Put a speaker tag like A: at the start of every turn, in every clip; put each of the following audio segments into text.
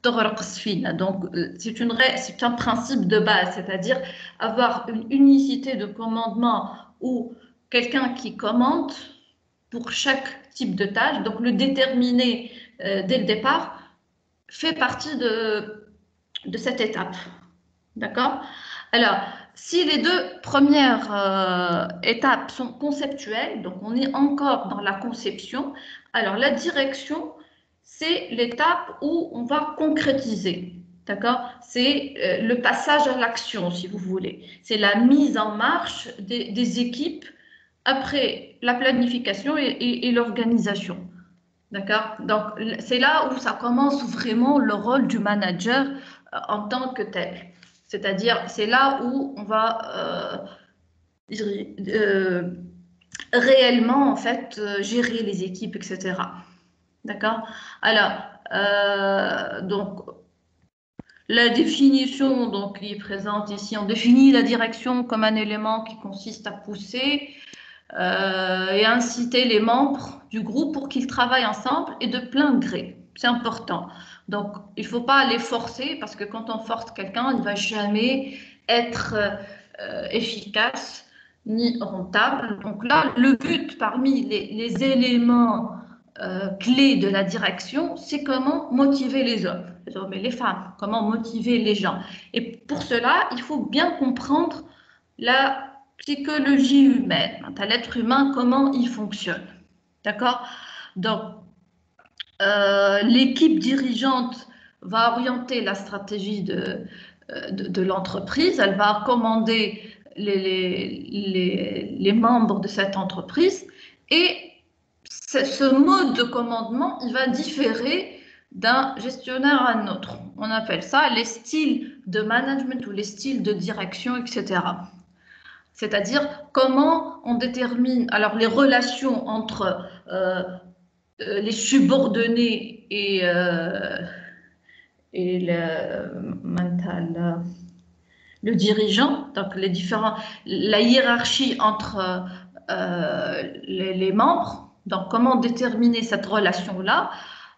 A: تغرق السفينة. Donc, c'est un principe de base, c'est-à-dire avoir une unicité de commandement où quelqu'un qui commande pour chaque type de tâche, donc le déterminer dès le départ, fait partie de cette étape. D'accord? Alors, si les deux premières étapes sont conceptuelles, donc on est encore dans la conception, alors la direction, c'est l'étape où on va concrétiser. D'accord? C'est le passage à l'action, si vous voulez. C'est la mise en marche des équipes après la planification et l'organisation. D'accord? Donc, c'est là où ça commence vraiment le rôle du manager en tant que tel. C'est-à-dire, c'est là où on va réellement, en fait, gérer les équipes, etc. D'accord? Alors, donc, la définition donc, qui est présente ici, on définit la direction comme un élément qui consiste à pousser et inciter les membres du groupe pour qu'ils travaillent ensemble et de plein gré. C'est important. Donc, il ne faut pas les forcer parce que quand on force quelqu'un, il ne va jamais être efficace ni rentable. Donc là, le but parmi les éléments clés de la direction, c'est comment motiver les hommes et les femmes, comment motiver les gens. Et pour cela, il faut bien comprendre la psychologie humaine, à l'être humain, comment il fonctionne. D'accord? Donc, l'équipe dirigeante va orienter la stratégie de l'entreprise, elle va commander les membres de cette entreprise et ce mode de commandement, il va différer d'un gestionnaire à un autre. On appelle ça les styles de management ou les styles de direction, etc. C'est-à-dire comment on détermine alors les relations entre les subordonnés et le dirigeant, donc la hiérarchie entre les membres, donc comment déterminer cette relation-là.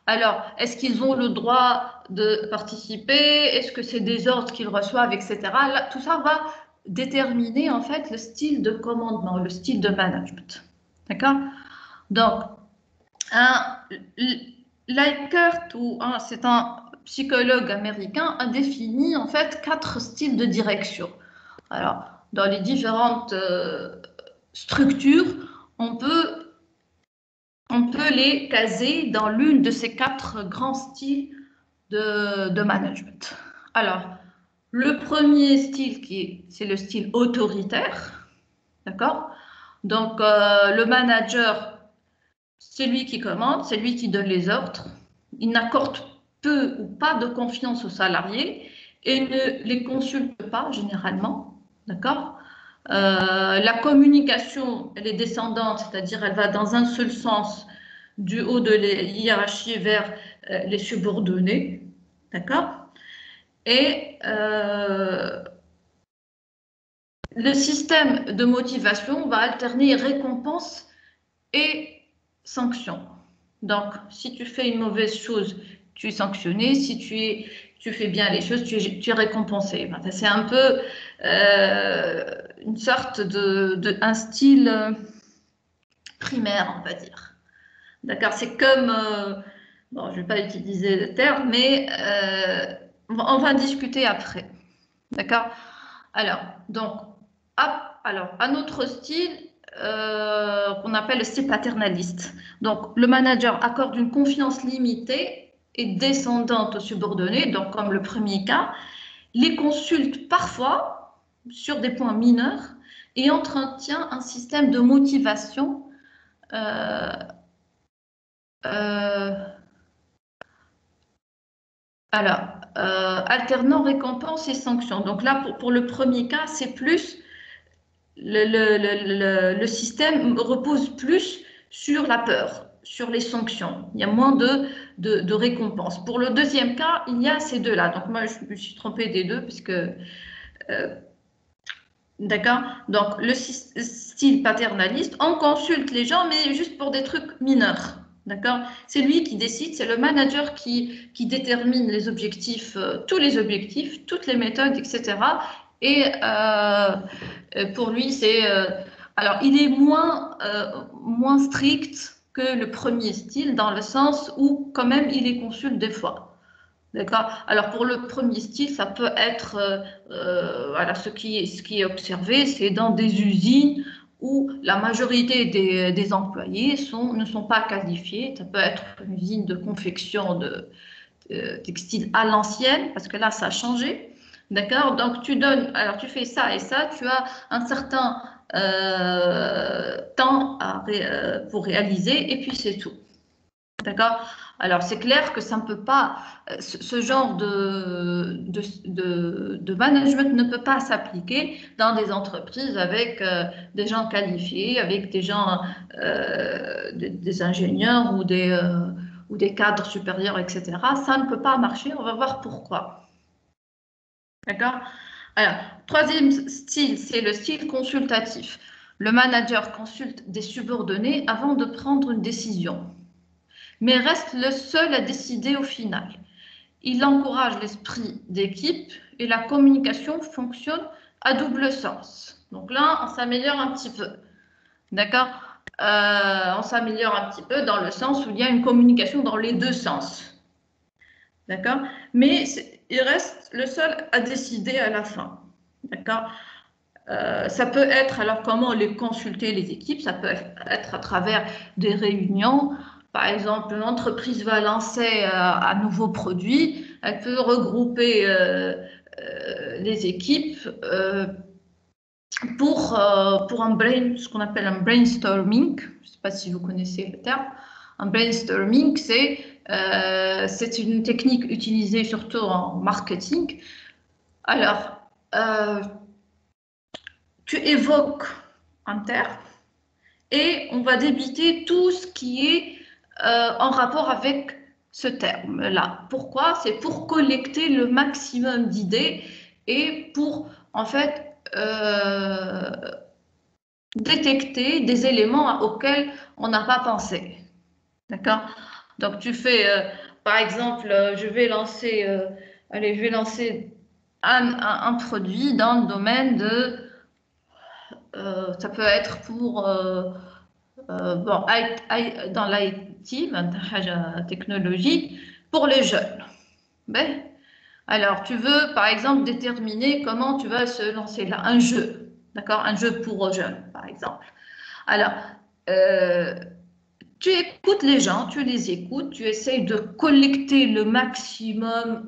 A: Alors, est-ce qu'ils ont le droit de participer? Est-ce que c'est des ordres qu'ils reçoivent, etc. Là, tout ça va déterminer en fait le style de commandement, le style de management. D'accord? Donc, Likert, c'est un psychologue américain, a défini en fait 4 styles de direction. Alors, dans les différentes structures, on peut les caser dans l'une de ces 4 grands styles de management. Alors, le premier style, c'est le style autoritaire, d'accord? Donc, le manager, c'est lui qui commande, c'est lui qui donne les ordres. Il n'accorde peu ou pas de confiance aux salariés et ne les consulte pas généralement, d'accord? La communication, elle est descendante, c'est-à-dire elle va dans un seul sens du haut de la hiérarchie vers les subordonnés, d'accord? Et le système de motivation va alterner récompense et sanction. Donc, si tu fais une mauvaise chose, tu es sanctionné. Si tu fais bien les choses, tu es récompensé. Enfin, c'est un peu une sorte un style primaire, on va dire. D'accord? C'est comme, bon, je ne vais pas utiliser le terme, mais on va en discuter après. D'accord? Alors, donc, un autre style qu'on appelle le style paternaliste. Donc, le manager accorde une confiance limitée et descendante aux subordonnés, donc comme le premier cas, les consulte parfois sur des points mineurs et entretient un système de motivation alternant récompense et sanctions. Donc là, pour le premier cas, c'est plus le système repose plus sur la peur, sur les sanctions. Il y a moins de récompenses. Pour le deuxième cas, il y a ces deux-là. Donc moi, je me suis trompée des deux puisque... d'accord? Donc le style paternaliste, on consulte les gens, mais juste pour des trucs mineurs. D'accord? C'est lui qui décide, c'est le manager qui détermine les objectifs, tous les objectifs, toutes les méthodes, etc. Et pour lui, c'est... alors, il est moins strict que le premier style, dans le sens où, quand même, il les consulte des fois. D'accord? Alors, pour le premier style, ça peut être... voilà, ce qui est observé, c'est dans des usines où la majorité des employés ne sont pas qualifiés. Ça peut être une usine de confection de textile à l'ancienne, parce que là, ça a changé. D'accord? Donc, alors tu fais ça et ça, tu as un certain temps pour réaliser, et puis c'est tout. D'accord? Alors, c'est clair que ça ne peut pas, ce genre de management ne peut pas s'appliquer dans des entreprises avec des gens qualifiés, avec des gens, des ingénieurs ou des cadres supérieurs, etc. Ça ne peut pas marcher. On va voir pourquoi. D'accord? Alors, troisième style, c'est le style consultatif. Le manager consulte des subordonnés avant de prendre une décision, mais reste le seul à décider au final. Il encourage l'esprit d'équipe et la communication fonctionne à double sens. Donc là, on s'améliore un petit peu. D'accord? On s'améliore un petit peu dans le sens où il y a une communication dans les deux sens. D'accord? Mais il reste le seul à décider à la fin. D'accord? Ça peut être, alors comment les consulter les équipes, ça peut être à travers des réunions. Par exemple, l'entreprise va lancer un nouveau produit, elle peut regrouper les équipes pour ce qu'on appelle un brainstorming. Je ne sais pas si vous connaissez le terme. Un brainstorming, c'est une technique utilisée surtout en marketing. Alors, tu évoques un terme et on va débiter tout ce qui est en rapport avec ce terme-là. Pourquoi? C'est pour collecter le maximum d'idées et pour, en fait, détecter des éléments auxquels on n'a pas pensé. D'accord? Donc, tu fais, par exemple, je vais lancer un produit dans le domaine de... ça peut être pour... bon, dans l'IT, la technologie, pour les jeunes. Ben, alors, tu veux, par exemple, déterminer comment tu vas se lancer là, un jeu, d'accord? Un jeu pour jeunes, par exemple. Alors, euh, tu écoutes les gens, tu les écoutes, tu essayes de collecter le maximum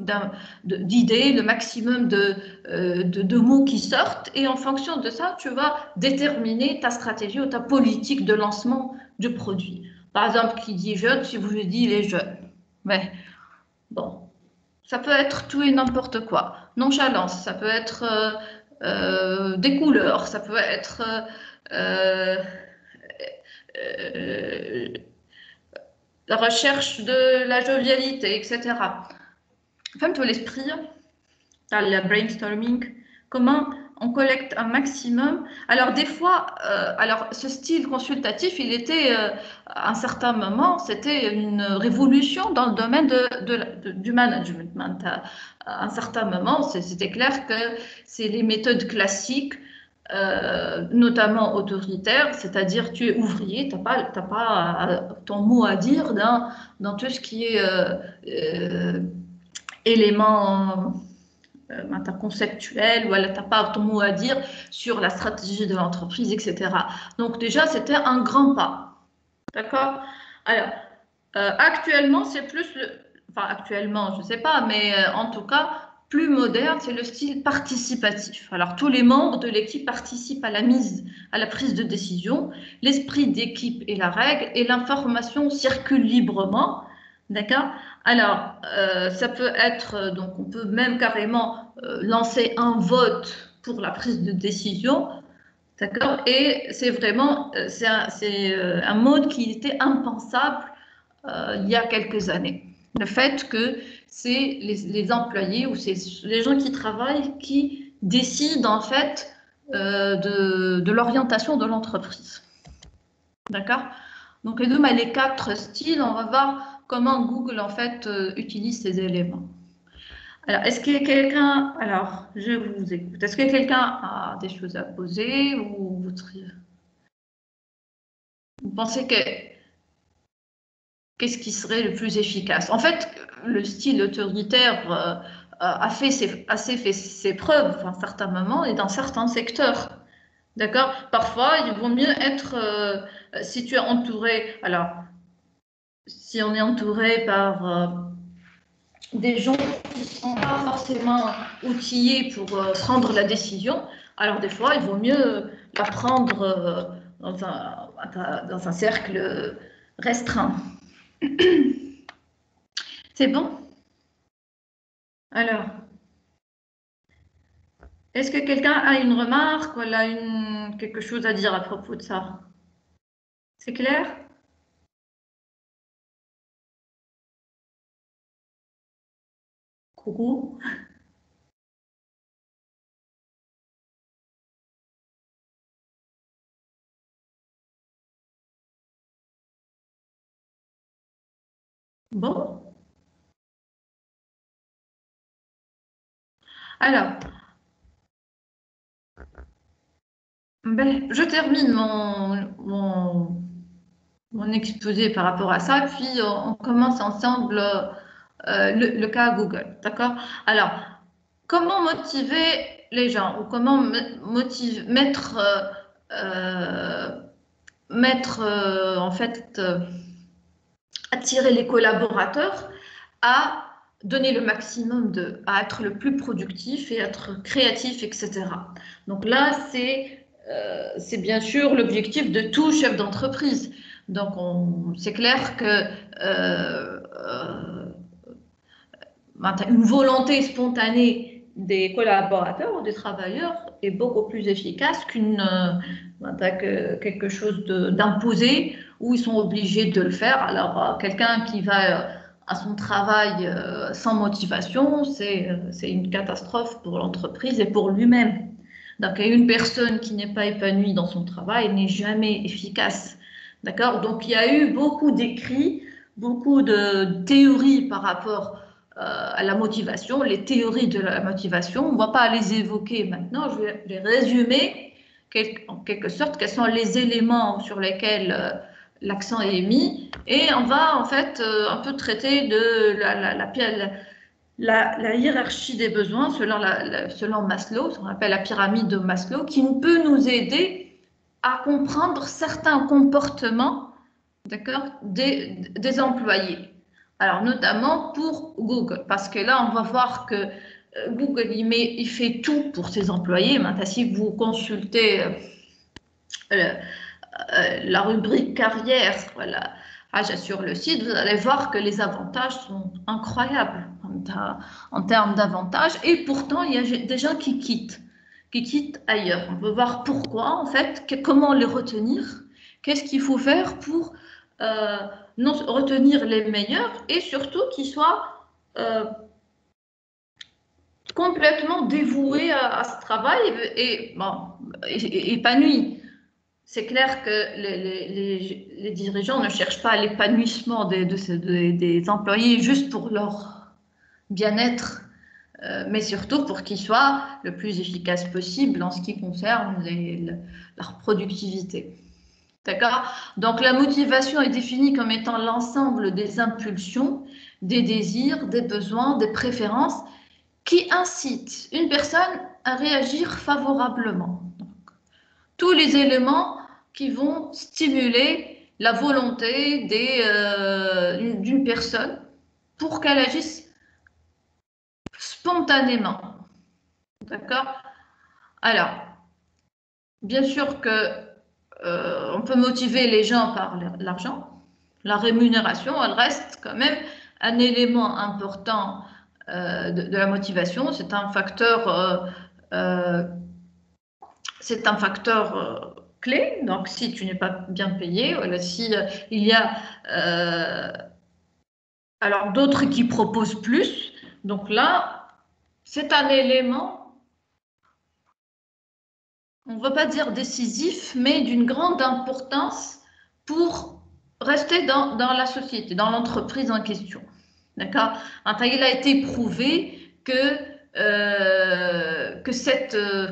A: d'idées, le maximum de mots qui sortent, et en fonction de ça, tu vas déterminer ta stratégie ou ta politique de lancement du produit. Par exemple, qui dit jeune, si vous dites les jeunes. Mais bon, ça peut être tout et n'importe quoi. Nonchalance, ça peut être des couleurs, ça peut être... euh, euh, la recherche de la jovialité, etc. Femme l'esprit, le brainstorming, comment on collecte un maximum. Alors des fois, alors ce style consultatif, il était à un certain moment, c'était une révolution dans le domaine du management. À un certain moment, c'était clair que c'est les méthodes classiques, notamment autoritaires, c'est-à-dire tu es ouvrier, tu n'as pas ton mot à dire dans tout ce qui est éléments conceptuels, ou tu n'as pas ton mot à dire sur la stratégie de l'entreprise, etc. Donc déjà, c'était un grand pas. D'accord? Alors, actuellement, c'est plus enfin, actuellement, je ne sais pas, mais en tout cas, plus moderne, c'est le style participatif. Alors, tous les membres de l'équipe participent à la prise de décision. L'esprit d'équipe est la règle et l'information circule librement. D'accord? Alors, ça peut être, donc on peut même carrément lancer un vote pour la prise de décision. D'accord? Et c'est vraiment, c'est un mode qui était impensable il y a quelques années. Le fait que c'est les employés ou c'est les gens qui travaillent qui décident en fait de l'orientation de l'entreprise. D'accord? Donc, les 4 styles, on va voir comment Google, en fait, utilise ces éléments. Alors, est-ce que quelqu'un... Alors, je vous écoute. Est-ce que quelqu'un a des choses à poser ou vous pensez que... Qu'est-ce qui serait le plus efficace? En fait, le style autoritaire a fait ses preuves à un certain moment et dans certains secteurs. D'accord? Parfois, il vaut mieux être, si tu es entouré, alors, si on est entouré par des gens qui ne sont pas forcément outillés pour prendre la décision, alors des fois, il vaut mieux la prendre dans un cercle restreint. C'est bon? Alors, est-ce que quelqu'un a une remarque ou quelque chose à dire à propos de ça? C'est clair? Coucou. Bon. Alors, ben, je termine mon exposé par rapport à ça, puis on commence ensemble le cas Google. D'accord? Alors, comment motiver les gens ou comment mettre, en fait, attirer les collaborateurs à donner le maximum à être le plus productif et être créatif, etc. Donc là, c'est bien sûr l'objectif de tout chef d'entreprise. Donc c'est clair que une volonté spontanée des collaborateurs ou des travailleurs est beaucoup plus efficace que quelque chose d'imposé où ils sont obligés de le faire. Alors, quelqu'un qui va à son travail sans motivation, c'est une catastrophe pour l'entreprise et pour lui-même. Donc, une personne qui n'est pas épanouie dans son travail n'est jamais efficace. D'accord? Donc, il y a eu beaucoup d'écrits, beaucoup de théories par rapport à la motivation, les théories de la motivation. On ne va pas les évoquer maintenant, je vais les résumer en quelque sorte, quels sont les éléments sur lesquels l'accent est mis. Et on va en fait un peu traiter de la hiérarchie des besoins selon Maslow, ce qu'on appelle la pyramide de Maslow, qui peut nous aider à comprendre certains comportements, d'accord, des employés. Alors, notamment pour Google, parce que là, on va voir que Google, il fait tout pour ses employés. Maintenant, si vous consultez la rubrique carrière, voilà, sur le site, vous allez voir que les avantages sont incroyables en termes d'avantages. Et pourtant, il y a des gens qui quittent ailleurs. On peut voir pourquoi, en fait, comment les retenir, qu'est-ce qu'il faut faire pour non, retenir les meilleurs et surtout qu'ils soient complètement dévoués à ce travail et épanouis. C'est clair que les dirigeants ne cherchent pas l'épanouissement des employés juste pour leur bien-être, mais surtout pour qu'ils soient le plus efficaces possible en ce qui concerne leur productivité. D'accord? Donc la motivation est définie comme étant l'ensemble des impulsions, des désirs, des besoins, des préférences qui incitent une personne à réagir favorablement. Donc, tous les éléments qui vont stimuler la volonté d'une personne pour qu'elle agisse spontanément. D'accord? Alors, bien sûr que on peut motiver les gens par l'argent. La rémunération, elle reste quand même un élément important de la motivation. C'est un facteur, clé. Donc, si tu n'es pas bien payé, voilà, si il y a alors d'autres qui proposent plus, donc là, c'est un élément, on ne va pas dire décisif, mais d'une grande importance pour rester dans la société, dans l'entreprise en question. D'accord? Il a été prouvé que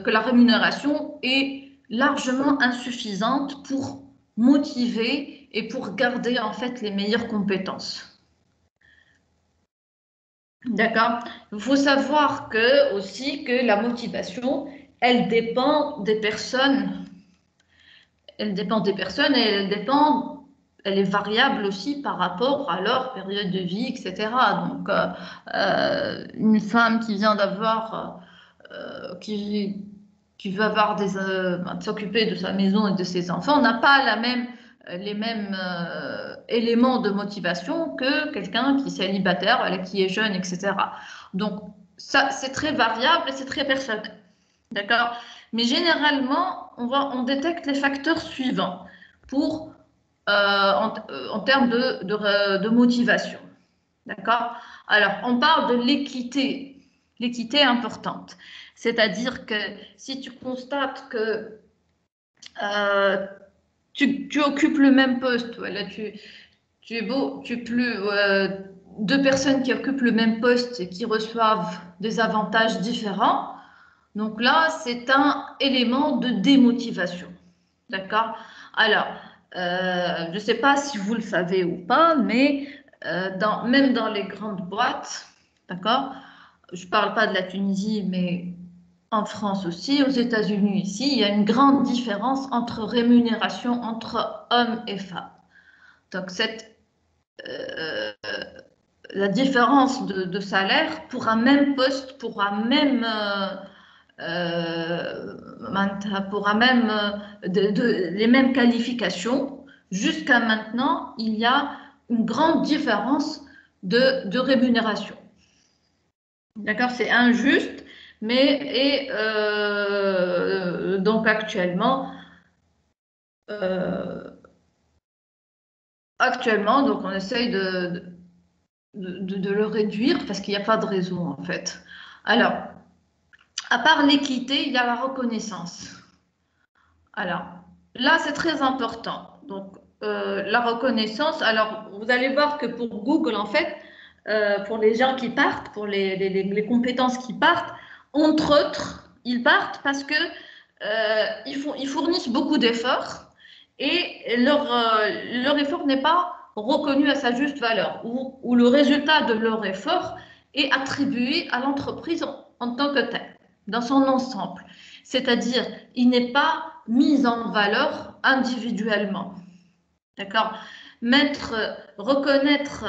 A: la rémunération est largement insuffisante pour motiver et pour garder en fait les meilleures compétences. D'accord? Il faut savoir aussi que la motivation, elle dépend des personnes. Elle dépend des personnes et elle est variable aussi par rapport à leur période de vie, etc. Donc, une femme qui vient d'avoir, qui veut avoir s'occuper de sa maison et de ses enfants n'a pas les mêmes éléments de motivation que quelqu'un qui est célibataire, voilà, qui est jeune, etc. Donc, ça, c'est très variable et c'est très personnel. D'accord? Mais généralement, on détecte les facteurs suivants en termes de motivation. D'accord? Alors, on parle de l'équité. L'équité est importante. C'est-à-dire que si tu constates que tu occupes le même poste, voilà, deux personnes qui occupent le même poste et qui reçoivent des avantages différents, donc là, c'est un élément de démotivation. D'accord? Alors, je ne sais pas si vous le savez ou pas, mais même dans les grandes boîtes, d'accord? Je ne parle pas de la Tunisie, mais en France aussi, aux États-Unis ici, il y a une grande différence entre rémunération entre hommes et femmes. Donc, la différence de salaire pour un même poste, pour un même les mêmes qualifications. Jusqu'à maintenant, il y a une grande différence de rémunération. D'accord? C'est injuste, mais donc actuellement, donc on essaye de le réduire parce qu'il n'y a pas de raison en fait. Alors, à part l'équité, il y a la reconnaissance. Alors, là, c'est très important. Donc, la reconnaissance, alors, vous allez voir que pour Google, en fait, pour les gens qui partent, pour les compétences qui partent, entre autres, ils partent parce que ils fournissent beaucoup d'efforts et leur effort n'est pas reconnu à sa juste valeur ou le résultat de leur effort est attribué à l'entreprise en tant que telle, dans son ensemble. C'est-à-dire, il n'est pas mis en valeur individuellement. D'accord? Reconnaître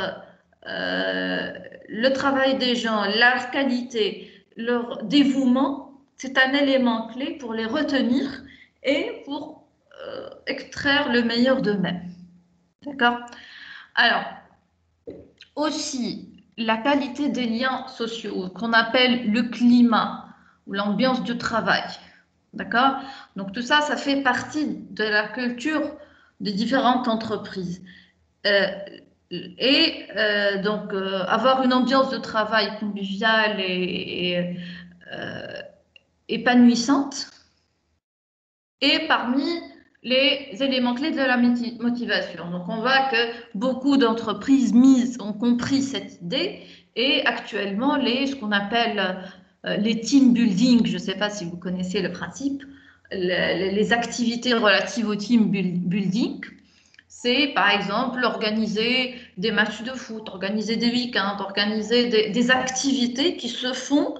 A: le travail des gens, leur qualité, leur dévouement, c'est un élément clé pour les retenir et pour extraire le meilleur d'eux-mêmes. D'accord? Alors, aussi, la qualité des liens sociaux, qu'on appelle le climat ou l'ambiance de travail. D'accord? Donc, tout ça, ça fait partie de la culture des différentes entreprises. Donc, avoir une ambiance de travail conviviale et épanouissante est parmi les éléments clés de la motivation. Donc, on voit que beaucoup d'entreprises ont compris cette idée et actuellement, ce qu'on appelle les team building, je ne sais pas si vous connaissez le principe, les activités relatives au team building, c'est par exemple organiser des matchs de foot, organiser des week-ends, organiser des activités qui se font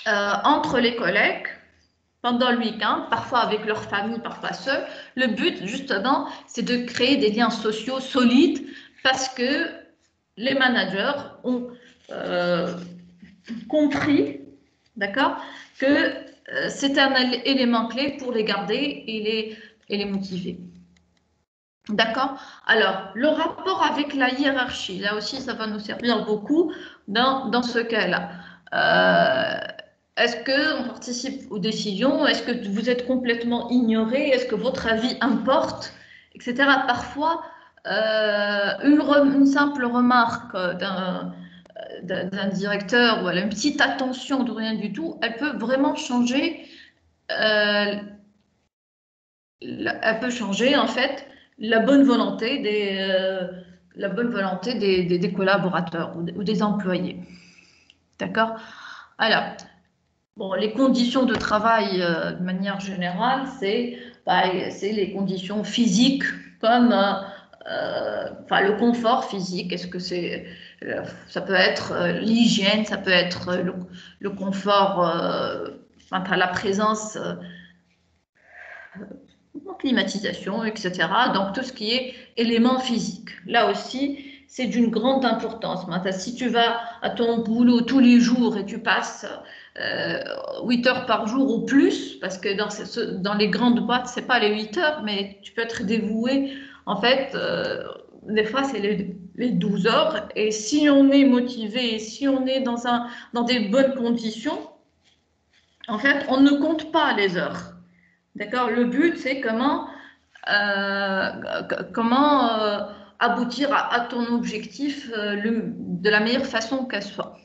A: entre les collègues pendant le week-end, parfois avec leur famille, parfois seuls. Le but, justement, c'est de créer des liens sociaux solides parce que les managers ont compris, d'accord, que c'est un élément clé pour les garder et les motiver. D'accord? Alors, le rapport avec la hiérarchie, là aussi, ça va nous servir beaucoup dans ce cas-là. Est-ce qu'on participe aux décisions? Est-ce que vous êtes complètement ignoré? Est-ce que votre avis importe? Etc. Parfois, une simple remarque d'un directeur ou une petite attention de rien du tout, elle peut vraiment changer. Elle peut changer en fait la bonne volonté des collaborateurs ou des employés. D'accord? Alors, bon, les conditions de travail, de manière générale, c'est les conditions physiques comme le confort physique. Est-ce que ça peut être l'hygiène, ça peut être le confort, à la présence, climatisation, etc. Donc, tout ce qui est éléments physiques. Là aussi, c'est d'une grande importance. Maintenant, si tu vas à ton boulot tous les jours et tu passes 8 heures par jour ou plus, parce que dans les grandes boîtes, c'est pas les 8 heures, mais tu peux être dévoué. En fait, des fois, c'est les 12 heures. Et si on est motivé, si on est dans des bonnes conditions, en fait, on ne compte pas les heures. D'accord? Le but, c'est comment aboutir à ton objectif de la meilleure façon qu'elle soit.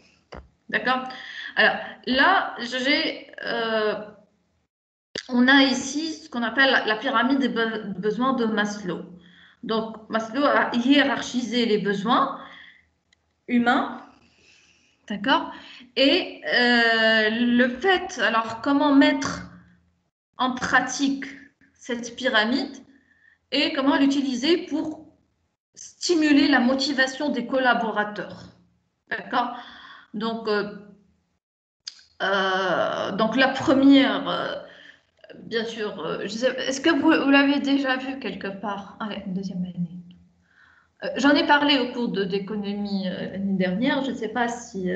A: D'accord? Alors là, on a ici ce qu'on appelle la pyramide des besoins de Maslow. Donc, Maslow a hiérarchisé les besoins humains. D'accord? Et alors comment mettre en pratique cette pyramide et comment l'utiliser pour stimuler la motivation des collaborateurs. D'accord? Donc la première, bien sûr, est-ce que vous l'avez déjà vu quelque part? Allez, deuxième année. J'en ai parlé au cours d'économie l'année dernière, je ne sais pas si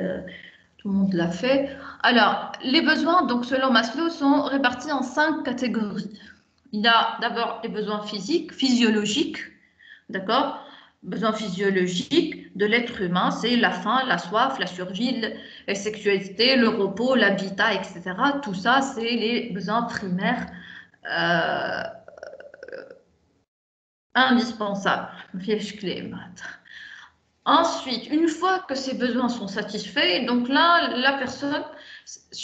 A: tout le monde l'a fait. Alors, les besoins, donc selon Maslow, sont répartis en 5 catégories. Il y a d'abord les besoins physiques, physiologiques, d'accord? Besoins physiologiques de l'être humain, c'est la faim, la soif, la survie, la sexualité, le repos, l'habitat, etc. Tout ça, c'est les besoins primaires indispensables. Ensuite, une fois que ces besoins sont satisfaits, donc là, la personne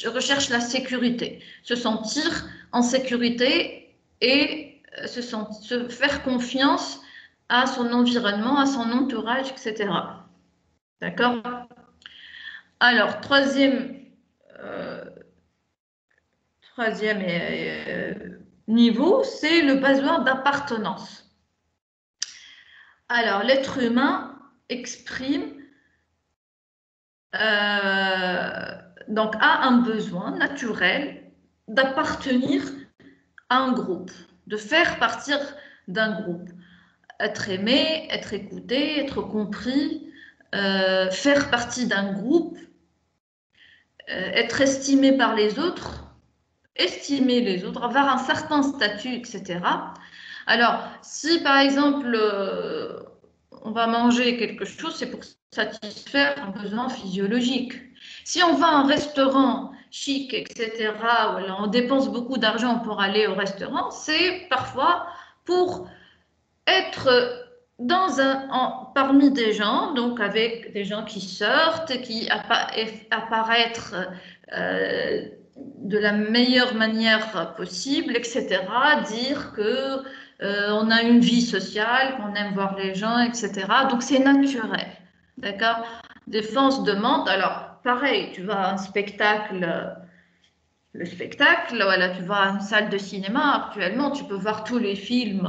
A: recherche la sécurité, se sentir en sécurité et se faire confiance à son environnement, à son entourage, etc. D'accord? Alors, troisième niveau, c'est le besoin d'appartenance. Alors, l'être humain exprime donc a un besoin naturel d'appartenir à un groupe, de faire partir d'un groupe, être aimé, être écouté, être compris, faire partie d'un groupe, être estimé par les autres, estimer les autres, avoir un certain statut, etc. Alors, si par exemple on va manger quelque chose, c'est pour satisfaire un besoin physiologique. Si on va à un restaurant chic, etc., où on dépense beaucoup d'argent pour aller au restaurant, c'est parfois pour être parmi des gens, donc avec des gens qui sortent, qui apparaissent de la meilleure manière possible, etc. Dire que on a une vie sociale, qu'on aime voir les gens, etc. Donc c'est naturel, d'accord? Des fois on se demande, alors pareil, tu vas à un spectacle, le spectacle, voilà, tu vas à une salle de cinéma, actuellement tu peux voir tous les films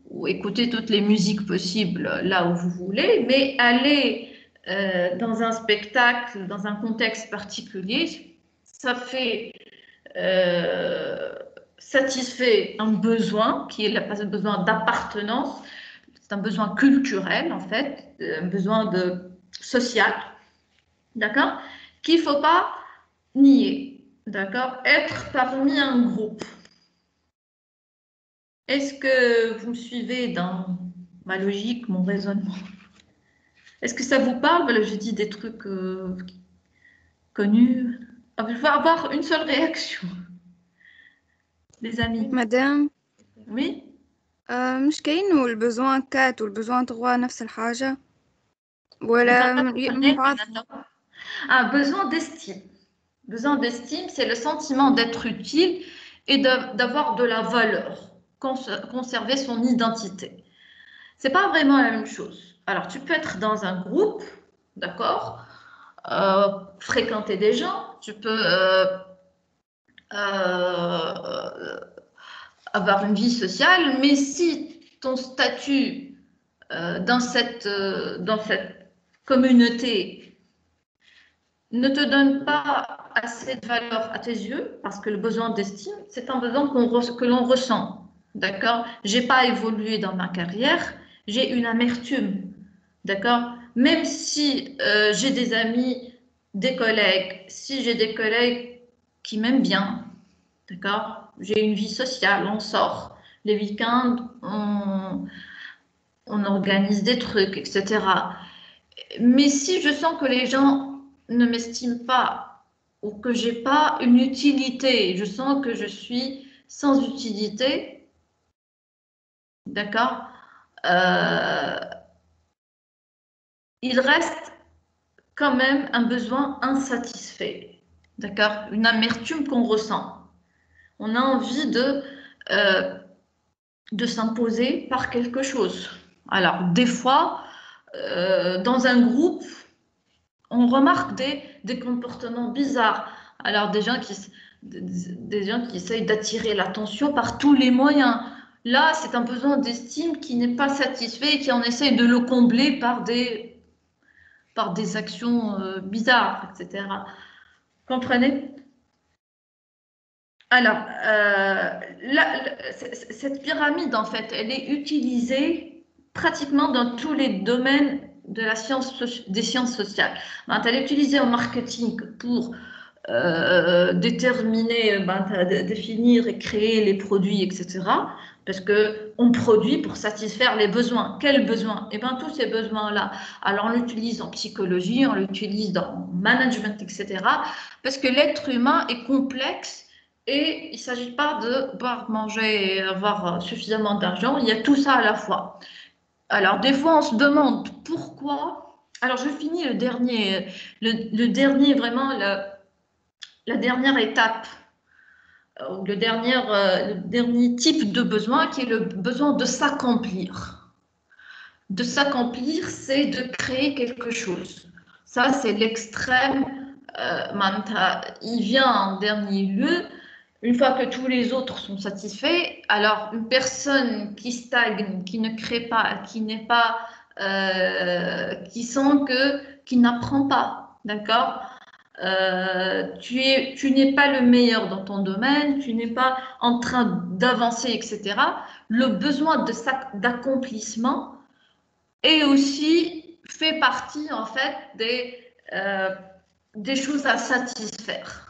A: ou écouter toutes les musiques possibles là où vous voulez, mais aller dans un spectacle, dans un contexte particulier, ça fait satisfait un besoin qui est le besoin d'appartenance, c'est un besoin culturel en fait, un besoin social, d'accord, qu'il ne faut pas nier, d'accord, être parmi un groupe. Est-ce que vous me suivez dans ma logique, mon raisonnement? Est-ce que ça vous parle? Voilà, je dis des trucs connus. Je vais avoir une seule réaction, les amis.
B: مدام
A: Oui?
B: مش كاين البزوان 4 والبزوان 3 نفس الحاجة ولا من بعض
A: Un besoin d'estime. Besoin d'estime, c'est le sentiment d'être utile et d'avoir de la valeur. conserver son identité. C'est pas vraiment la même chose. Alors, tu peux être dans un groupe, d'accord, fréquenter des gens, tu peux avoir une vie sociale, mais si ton statut dans cette communauté ne te donne pas assez de valeur à tes yeux, parce que le besoin d'estime, c'est un besoin que l'on ressent, d'accord? J'ai pas évolué dans ma carrière, j'ai une amertume, d'accord? Même si j'ai des amis, des collègues, si j'ai des collègues qui m'aiment bien, d'accord? J'ai une vie sociale, on sort. Les week-ends, on organise des trucs, etc. Mais si je sens que les gens ne m'estiment pas ou que j'ai pas une utilité, je sens que je suis sans utilité, d'accord, il reste quand même un besoin insatisfait, d'accord, une amertume qu'on ressent. On a envie de s'imposer par quelque chose. Alors, des fois, dans un groupe, on remarque des comportements bizarres. Alors, des gens qui essayent d'attirer l'attention par tous les moyens. Là, c'est un besoin d'estime qui n'est pas satisfait et qui en essaye de le combler par des actions bizarres, etc. Comprenez? Alors, cette pyramide, en fait, elle est utilisée pratiquement dans tous les domaines de des sciences sociales. Elle est utilisée en marketing pour déterminer, définir et créer les produits, etc. Parce qu'on produit pour satisfaire les besoins. Quels besoins? Eh bien, tous ces besoins-là. Alors, on l'utilise en psychologie, on l'utilise dans management, etc. Parce que l'être humain est complexe et il ne s'agit pas de boire, manger et avoir suffisamment d'argent. Il y a tout ça à la fois. Alors, des fois, on se demande pourquoi. Alors, je finis le dernier vraiment, la dernière étape, le dernier type de besoin qui est le besoin de s'accomplir. De s'accomplir, c'est de créer quelque chose. Ça, c'est l'extrême. Il vient en dernier lieu. Une fois que tous les autres sont satisfaits, alors une personne qui stagne, qui ne crée pas, qui n'est pas, qui sent qui n'apprend pas, d'accord? Tu n'es pas le meilleur dans ton domaine, tu n'es pas en train d'avancer, etc. Le besoin d'accomplissement est aussi fait partie en fait des choses à satisfaire.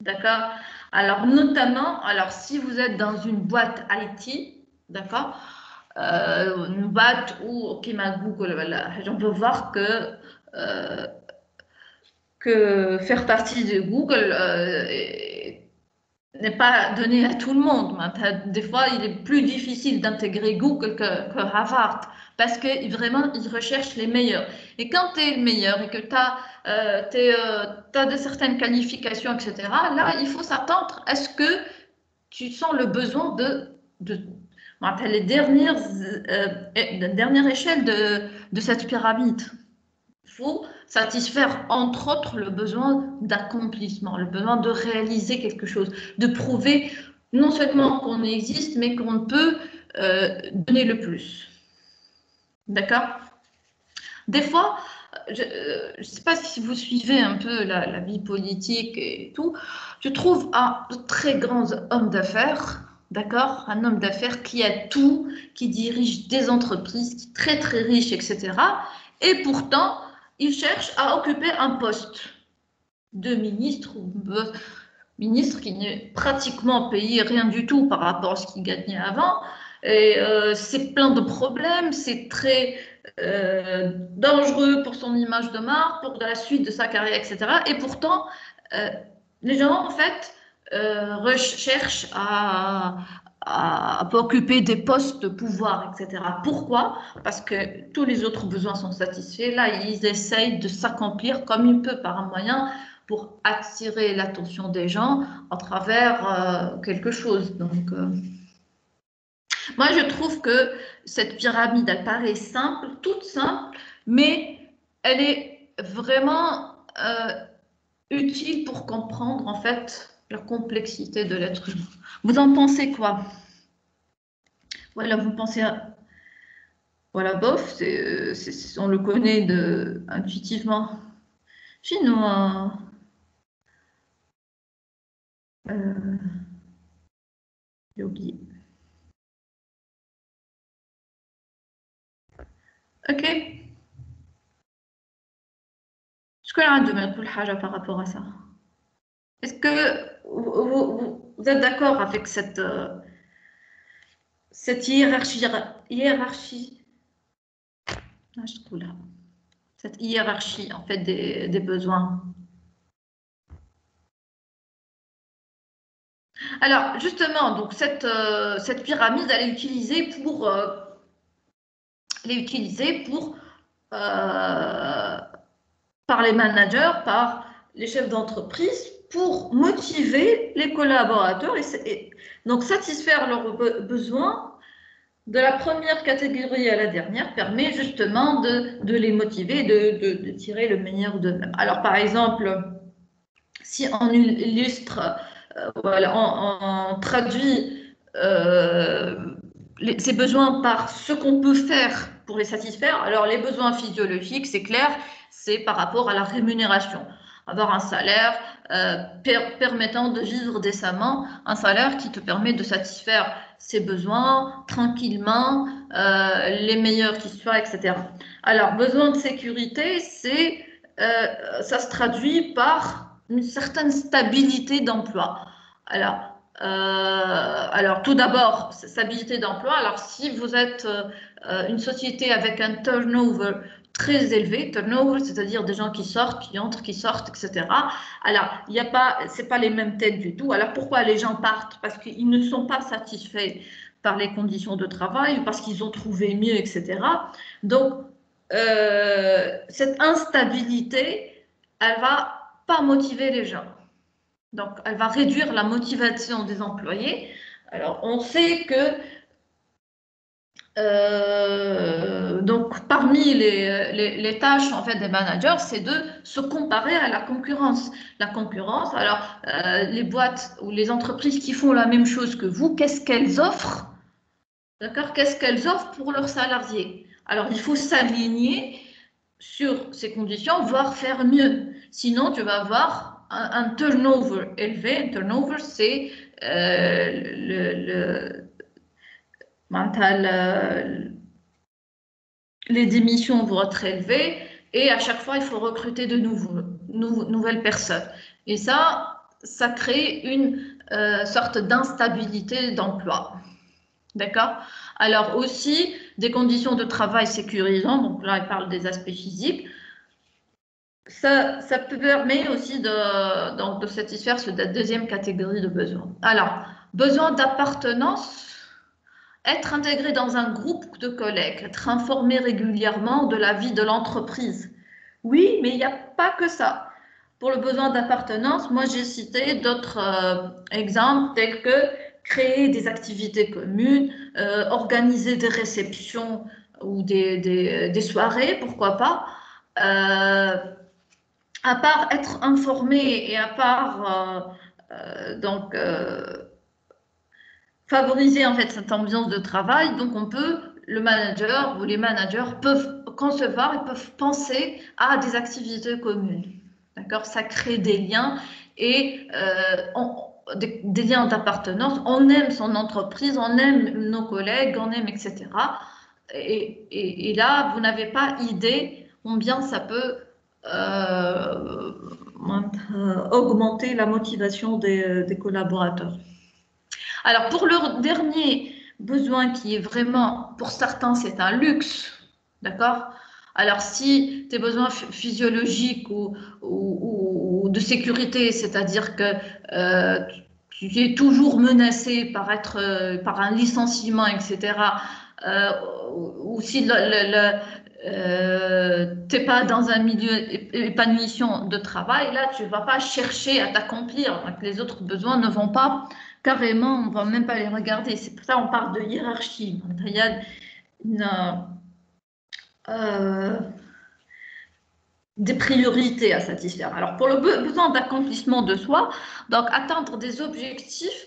A: D'accord? Alors, notamment, alors, si vous êtes dans une boîte IT, d'accord? Une boîte où, ok, ma Google, voilà, on peut voir que faire partie de Google n'est pas donné à tout le monde. Des fois, il est plus difficile d'intégrer Google que Harvard parce que vraiment, ils recherchent les meilleurs. Et quand tu es le meilleur et que tu as de certaines qualifications, etc., là, il faut s'attendre à ce que tu sens le besoin les dernières échelles de cette pyramide. Il faut satisfaire, entre autres, le besoin d'accomplissement, le besoin de réaliser quelque chose, de prouver non seulement qu'on existe, mais qu'on peut donner le plus. D'accord? Des fois, je ne sais pas si vous suivez un peu la vie politique et tout, je trouve un très grand homme d'affaires, d'accord? Un homme d'affaires qui a tout, qui dirige des entreprises, qui est très très riche, etc. Et pourtant, il cherche à occuper un poste de ministre ou ministre qui n'est pratiquement payé rien du tout par rapport à ce qu'il gagnait avant. Et c'est plein de problèmes, c'est très dangereux pour son image de marque, pour la suite de sa carrière, etc. Et pourtant, les gens, en fait, recherchent à occuper des postes de pouvoir, etc. Pourquoi? Parce que tous les autres besoins sont satisfaits. Là, ils essayent de s'accomplir comme ils peuvent par un moyen pour attirer l'attention des gens à travers quelque chose. Donc, Moi, je trouve que cette pyramide, elle paraît simple, toute simple, mais elle est vraiment utile pour comprendre en fait la complexité de l'être humain. Vous en pensez quoi? Voilà, vous pensez à... Voilà, bof, on le connaît intuitivement. Sinon, j'ai oublié. Ok. Je connais un domaine pour le par rapport à ça. Est-ce que vous êtes d'accord avec cette hiérarchie, cette hiérarchie en fait des besoins? Alors justement, donc cette pyramide, elle est utilisée par les managers, par les chefs d'entreprise, pour motiver les collaborateurs et donc satisfaire leurs besoins de la première catégorie à la dernière permet justement de les motiver, de tirer le meilleur d'eux-mêmes. Alors par exemple, si on illustre, voilà, on traduit ces besoins par ce qu'on peut faire pour les satisfaire. Alors les besoins physiologiques, c'est clair, c'est par rapport à la rémunération. Avoir un salaire permettant de vivre décemment, un salaire qui te permet de satisfaire ses besoins tranquillement, les meilleurs qui soient, etc. Alors, besoin de sécurité, ça se traduit par une certaine stabilité d'emploi. Alors, tout d'abord, stabilité d'emploi. Alors, si vous êtes une société avec un turnover très élevé, turnover, c'est-à-dire des gens qui sortent, qui entrent, qui sortent, etc. Alors, c'est pas les mêmes têtes du tout. Alors, pourquoi les gens partent? Parce qu'ils ne sont pas satisfaits par les conditions de travail, parce qu'ils ont trouvé mieux, etc. Donc, cette instabilité, elle va pas motiver les gens. Donc, elle va réduire la motivation des employés. Alors, on sait que donc, parmi les tâches en fait des managers, c'est de se comparer à la concurrence. La concurrence, alors les boîtes ou les entreprises qui font la même chose que vous, qu'est-ce qu'elles offrent? D'accord? Qu'est-ce qu'elles offrent pour leurs salariés? Alors, il faut s'aligner sur ces conditions, voire faire mieux. Sinon, tu vas avoir un turnover élevé. Un turnover, c'est les démissions vont être élevées et à chaque fois, il faut recruter de nouvelles personnes. Et ça crée une sorte d'instabilité d'emploi. D'accord? Alors aussi, des conditions de travail sécurisantes, donc là, il parle des aspects physiques. Ça permet aussi de satisfaire cette deuxième catégorie de besoins. Alors, besoin d'appartenance, être intégré dans un groupe de collègues, être informé régulièrement de la vie de l'entreprise. Oui, mais il n'y a pas que ça. Pour le besoin d'appartenance, moi j'ai cité d'autres exemples tels que créer des activités communes, organiser des réceptions ou des soirées, pourquoi pas. À part être informé et à part donc favoriser en fait cette ambiance de travail, donc le manager ou les managers peuvent concevoir et peuvent penser à des activités communes. D'accord? Ça crée des liens et des liens d'appartenance. On aime son entreprise, on aime nos collègues, on aime, etc. Et là, vous n'avez pas idée combien ça peut augmenter la motivation des collaborateurs. Alors, pour le dernier besoin qui est vraiment, pour certains, c'est un luxe, d'accord? Alors, si tes besoins physiologiques ou de sécurité, c'est-à-dire que tu es toujours menacé par un licenciement, etc., ou si t'es pas dans un milieu épanouissant de travail, là, tu vas pas chercher à t'accomplir. Donc, les autres besoins ne vont pas carrément, on ne va même pas les regarder. C'est pour ça qu'on parle de hiérarchie. Il y a des priorités à satisfaire. Alors, pour le besoin d'accomplissement de soi, donc atteindre des objectifs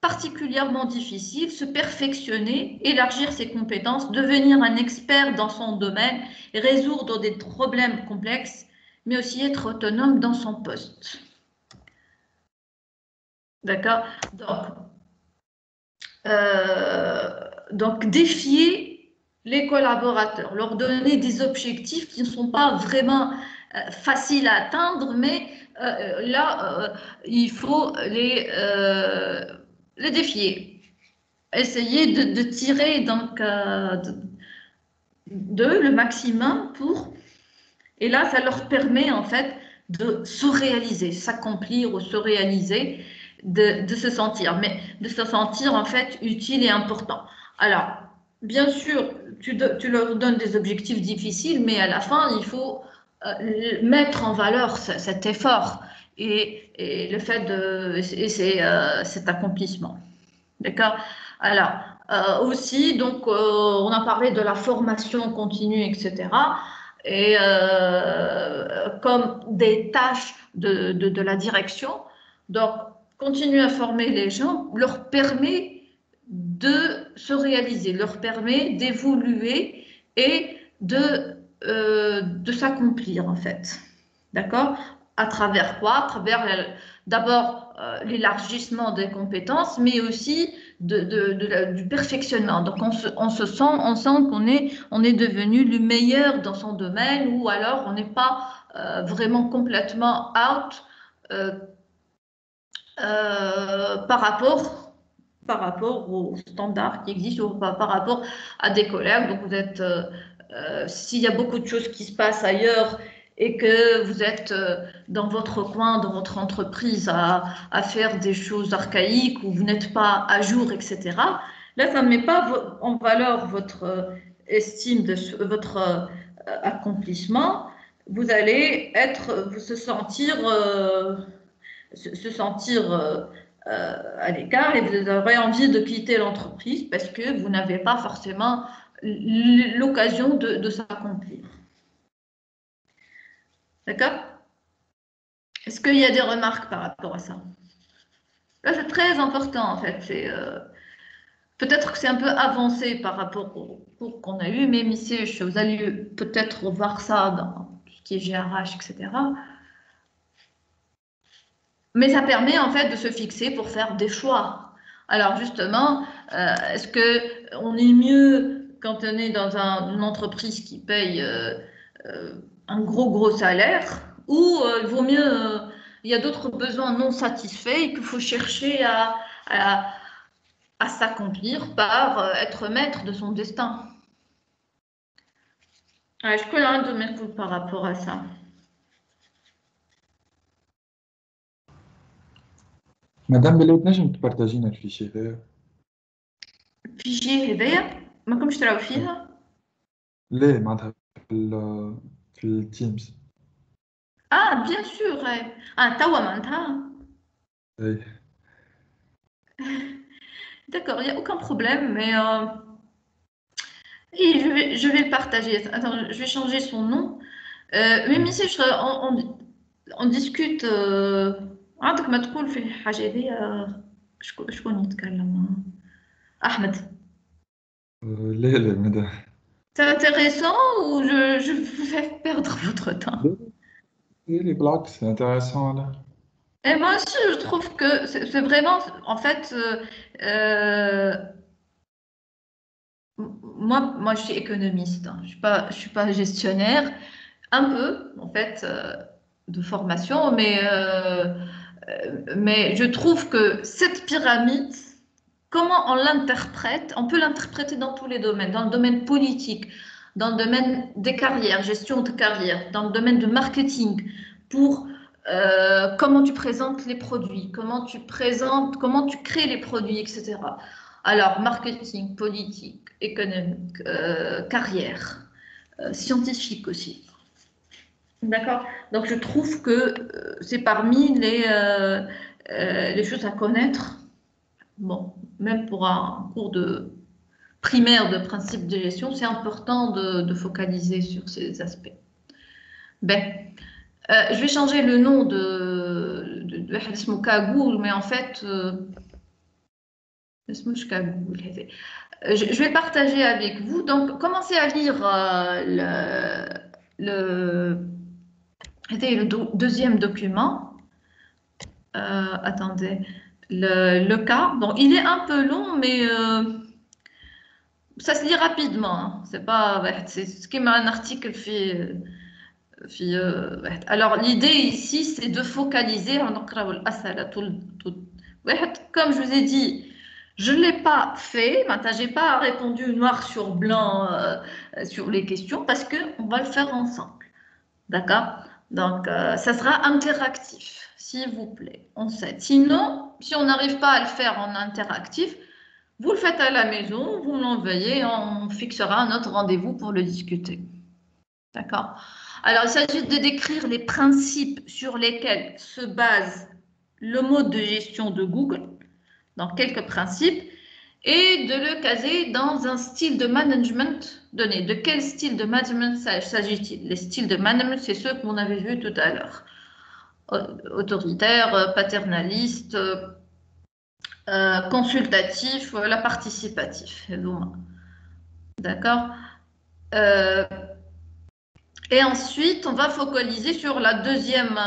A: particulièrement difficiles, se perfectionner, élargir ses compétences, devenir un expert dans son domaine, résoudre des problèmes complexes, mais aussi être autonome dans son poste. D'accord? Donc, défier les collaborateurs, leur donner des objectifs qui ne sont pas vraiment faciles à atteindre, mais là, il faut les défier. Essayer de tirer donc, de le maximum pour... Et là, ça leur permet en fait de se réaliser, s'accomplir ou se réaliser, de se sentir, mais de se sentir en fait utile et important. Alors, bien sûr, tu leur donnes des objectifs difficiles, mais à la fin, il faut mettre en valeur cet effort et le fait de cet accomplissement. D'accord? Alors, aussi, donc, on a parlé de la formation continue, etc. Et comme des tâches de la direction. Donc, continuer à former les gens leur permet de se réaliser, leur permet d'évoluer et de s'accomplir, en fait. D'accord? À travers quoi? À travers d'abord l'élargissement des compétences, mais aussi du perfectionnement. Donc, on sent on est devenu le meilleur dans son domaine, ou alors on n'est pas vraiment complètement out par rapport aux standards qui existent, ou par rapport à des collègues. Donc, vous êtes, s'il y a beaucoup de choses qui se passent ailleurs et que vous êtes dans votre coin, dans votre entreprise, à faire des choses archaïques, ou vous n'êtes pas à jour, etc., là, ça ne met pas en valeur votre estime de votre accomplissement. Vous allez se sentir à l'écart, et vous aurez envie de quitter l'entreprise parce que vous n'avez pas forcément l'occasion de s'accomplir. D'accord? Est-ce qu'il y a des remarques par rapport à ça? Là, c'est très important, en fait. Peut-être que c'est un peu avancé par rapport au cours qu'on a eu, mais vous allez peut-être voir ça dans tout ce qui est GRH, etc. Mais ça permet en fait de se fixer pour faire des choix. Alors justement, est-ce qu'on est mieux quand on est dans une entreprise qui paye un gros salaire, ou il vaut mieux, il y a d'autres besoins non satisfaits et qu'il faut chercher à s'accomplir par être maître de son destin. Je connais un de mes coups par rapport à ça.
C: مدام بلي تنجم تبارتاجينا الفيشي هذايا؟
A: الفيشي هذايا ما كنتش تراو فيها؟
C: ليه معناتها في التيمز.
A: Bien sûr. توا معناتها.
C: اي.
A: D'accord, il n'y a aucun problème, mais et je vais le partager. Attends, je vais changer son nom. Mais Missy, on discute. عندك ما تقول في الحاجة هذه شكون يتكلم؟ أحمد.
C: ليه مدام.
A: C'est intéressant ou je vous fais perdre votre temps?
C: ليه بالعكس c'est intéressant là.
A: Et moi aussi, je trouve que c'est vraiment, en fait, moi, je suis économiste, hein. Je suis pas gestionnaire, un peu, en fait, de formation, mais je trouve que cette pyramide, comment on l'interprète, on peut l'interpréter dans tous les domaines, dans le domaine politique, dans le domaine des carrières, gestion de carrière, dans le domaine de marketing, pour comment tu présentes les produits, comment tu crées les produits, etc. Alors, marketing, politique, économique, carrière, scientifique aussi. D'accord? Donc, je trouve que c'est parmi les choses à connaître bon, même pour un cours de primaire de principe de gestion, c'est important de focaliser sur ces aspects. Ben, je vais changer le nom de اسمه Kaggle, mais en fait, اسمه مش Kaggle, je vais partager avec vous. Donc, commencez à lire le deuxième document. Attendez, le cas. Bon, il est un peu long, mais ça se lit rapidement. Hein. C'est pas, c'est ce qui m'a un article fait. Alors, l'idée ici, c'est de focaliser. Comme je vous ai dit, je ne l'ai pas fait. Je n'ai pas répondu noir sur blanc sur les questions parce qu'on va le faire ensemble. D'accord? Donc, ça sera interactif, s'il vous plaît. On sait. Sinon, si on n'arrive pas à le faire en interactif, vous le faites à la maison, vous me l'envoyez, on fixera un autre rendez-vous pour le discuter. D'accord? Alors, il s'agit de décrire les principes sur lesquels se base le mode de gestion de Google, donc quelques principes, et de le caser dans un style de management donné. De quel style de management s'agit-il? Les styles de management, c'est ceux qu'on avait vus tout à l'heure. Autoritaire, paternaliste, consultatif, voilà, participatif. D'accord? Et ensuite, on va focaliser sur la deuxième,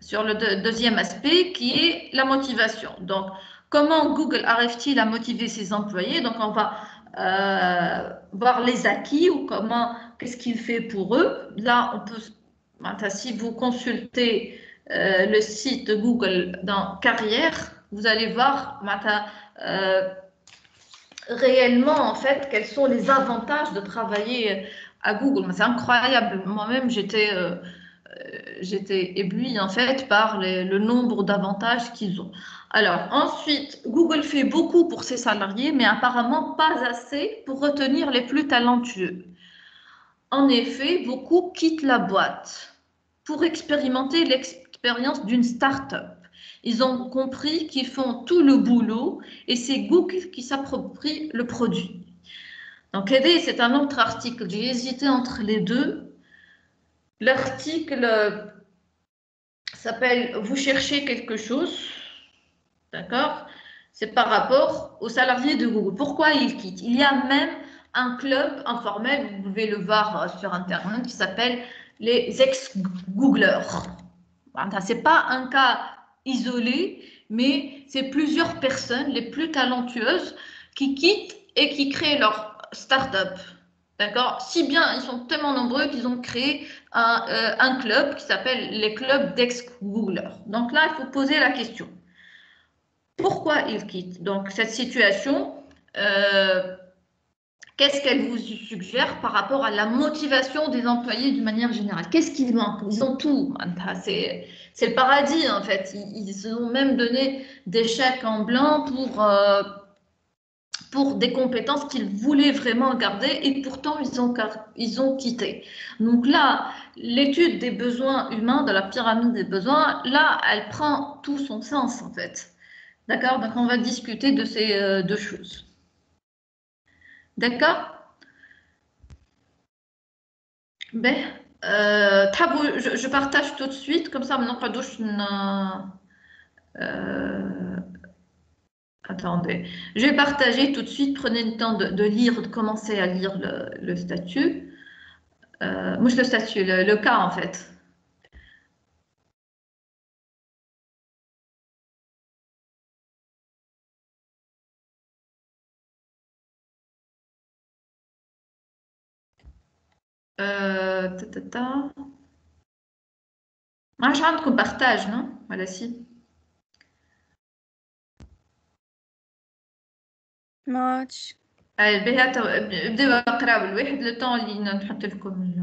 A: sur le deuxième aspect qui est la motivation. Donc, comment Google arrive-t-il à motiver ses employés? Donc, on va voir les acquis ou comment, qu'est-ce qu'il fait pour eux. Là, on peut, si vous consultez le site de Google dans carrière, vous allez voir réellement, en fait, quels sont les avantages de travailler à Google. C'est incroyable. Moi-même, j'étais éblouie en fait par le nombre d'avantages qu'ils ont. Alors ensuite, Google fait beaucoup pour ses salariés, mais apparemment pas assez pour retenir les plus talentueux. En effet, beaucoup quittent la boîte pour expérimenter l'expérience d'une start-up. Ils ont compris qu'ils font tout le boulot et c'est Google qui s'approprie le produit. Donc, c'est un autre article. J'ai hésité entre les deux. L'article s'appelle Vous cherchez quelque chose, d'accord? C'est par rapport aux salariés de Google. Pourquoi ils quittent? Il y a même un club informel, vous pouvez le voir sur Internet, qui s'appelle les ex-Googleurs. Ce n'est pas un cas isolé, mais c'est plusieurs personnes, les plus talentueuses, qui quittent et qui créent leur start-up. D'accord? Si bien, ils sont tellement nombreux qu'ils ont créé un club qui s'appelle les clubs d'ex-Googlers. Donc là, il faut poser la question. Pourquoi ils quittent? Donc, cette situation, qu'est-ce qu'elle vous suggère par rapport à la motivation des employés d'une manière générale? Qu'est-ce qu'ils manquent? Ils ont tout. C'est le paradis, en fait. Ils ont même donné des chèques en blanc pour des compétences qu'ils voulaient vraiment garder et pourtant ils ont quitté. Donc là, l'étude des besoins humains, de la pyramide des besoins, là, elle prend tout son sens en fait. D'accord? Donc on va discuter de ces deux choses. D'accord? Ben, je partage tout de suite, comme ça maintenant pas douche. Attendez, je vais partager tout de suite. Prenez le temps de lire, de commencer à lire le statut. Moi, le statut, le cas en fait. عادش عندكم بارتاج نو ولا سي
B: ماتش
A: باهي بداو اقراو الواحد لو طون اللي نحط لكم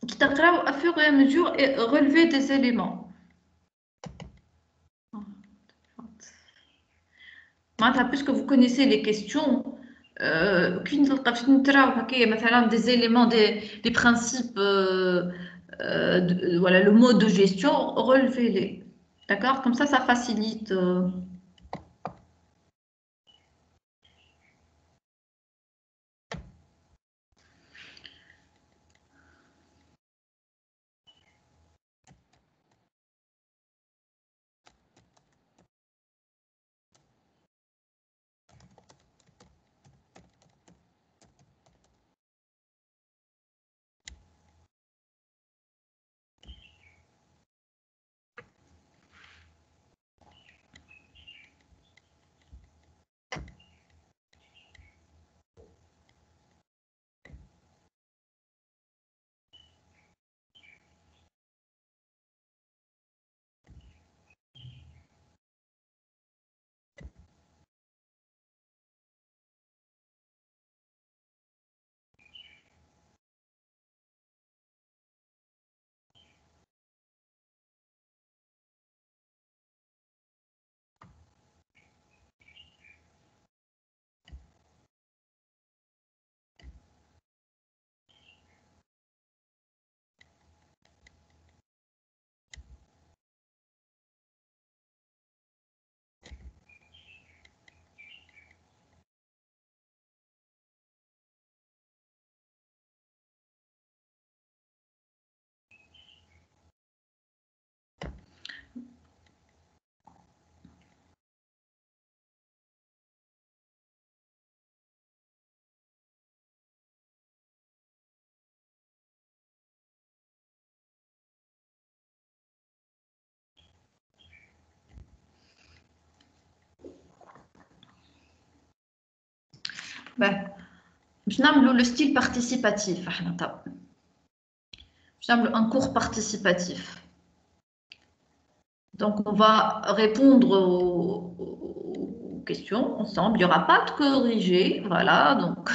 A: Qui t'agrave à fur et à mesure et relever des éléments. Puisque vous connaissez les questions, des éléments, des principes, voilà, le mode de gestion, relevez-les. D'accord? Comme ça facilite. Je nomme le style participatif. Je nomme un cours participatif. Donc, on va répondre aux questions ensemble. Il n'y aura pas de corrigé. Voilà, donc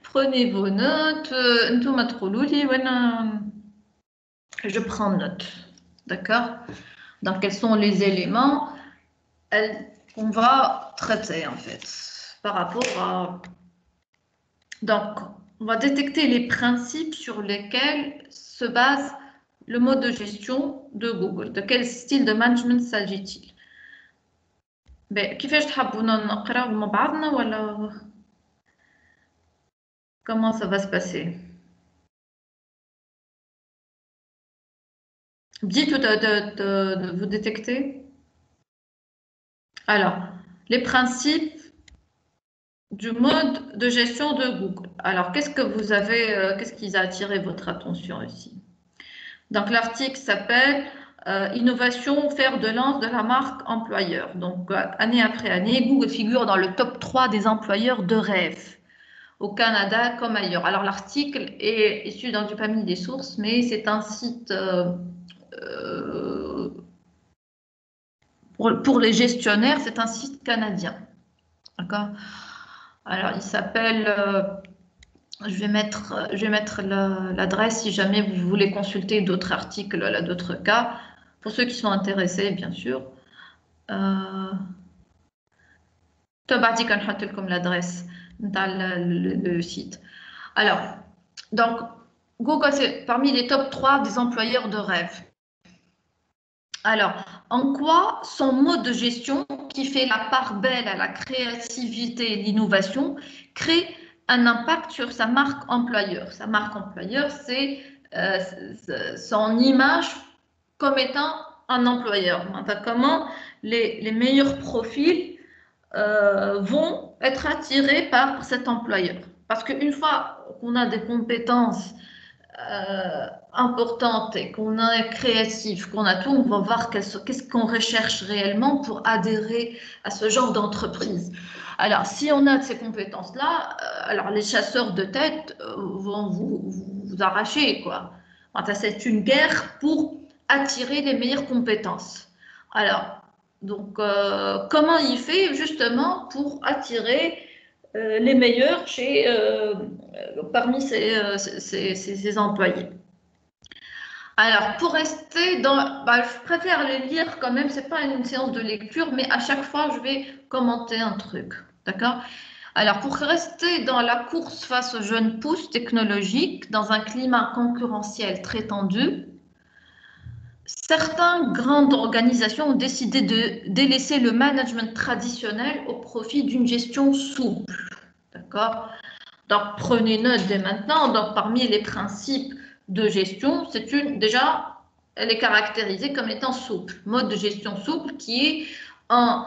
A: prenez vos notes. Je prends note. D'accord? Donc, quels sont les éléments qu'on va traiter, en fait, par rapport à... Donc, on va détecter les principes sur lesquels se base le mode de gestion de Google. De quel style de management s'agit-il? كيفاش تحبونا نقراو مع بعضنا ولا comment ça va se passer? Dites de vous détecter. Alors, les principes du mode de gestion de Google. Alors, qu'est-ce que vous avez, qu'est-ce qui a attiré votre attention ici? Donc, l'article s'appelle Innovation, fer de lance de la marque employeur. Donc, année après année, Google figure dans le top 3 des employeurs de rêve, au Canada comme ailleurs. Alors, l'article est issu du parmi des sources, mais c'est un site pour les gestionnaires, c'est un site canadien. D'accord? Alors, il s'appelle... je vais mettre l'adresse si jamais vous voulez consulter d'autres articles, d'autres cas, pour ceux qui sont intéressés, bien sûr. Comme l'adresse dans le site. Alors, donc, Google, c'est parmi les top 3 des employeurs de rêve. Alors, en quoi son mode de gestion, qui fait la part belle à la créativité et l'innovation, crée un impact sur sa marque employeur? Sa marque employeur, c'est son image comme étant un employeur. Enfin, comment les meilleurs profils vont être attirés par cet employeur. Parce qu'une fois qu'on a des compétences importante et qu'on est créatif, qu'on a tout, on va voir qu'est-ce qu'on recherche réellement pour adhérer à ce genre d'entreprise. Alors, si on a de ces compétences-là, alors les chasseurs de tête vont vous arracher, quoi. Enfin, c'est une guerre pour attirer les meilleures compétences. Alors, donc, comment il fait justement pour attirer les meilleurs parmi ses employés? Alors, pour rester dans... je préfère les lire quand même, c'est pas une séance de lecture, mais à chaque fois, je vais commenter un truc. D'accord? Alors, pour rester dans la course face aux jeunes pousses technologiques, dans un climat concurrentiel très tendu, certaines grandes organisations ont décidé de délaisser le management traditionnel au profit d'une gestion souple. D'accord? Donc, prenez note dès maintenant. Donc, parmi les principes de gestion, déjà, elle est caractérisée comme étant souple. Mode de gestion souple qui est en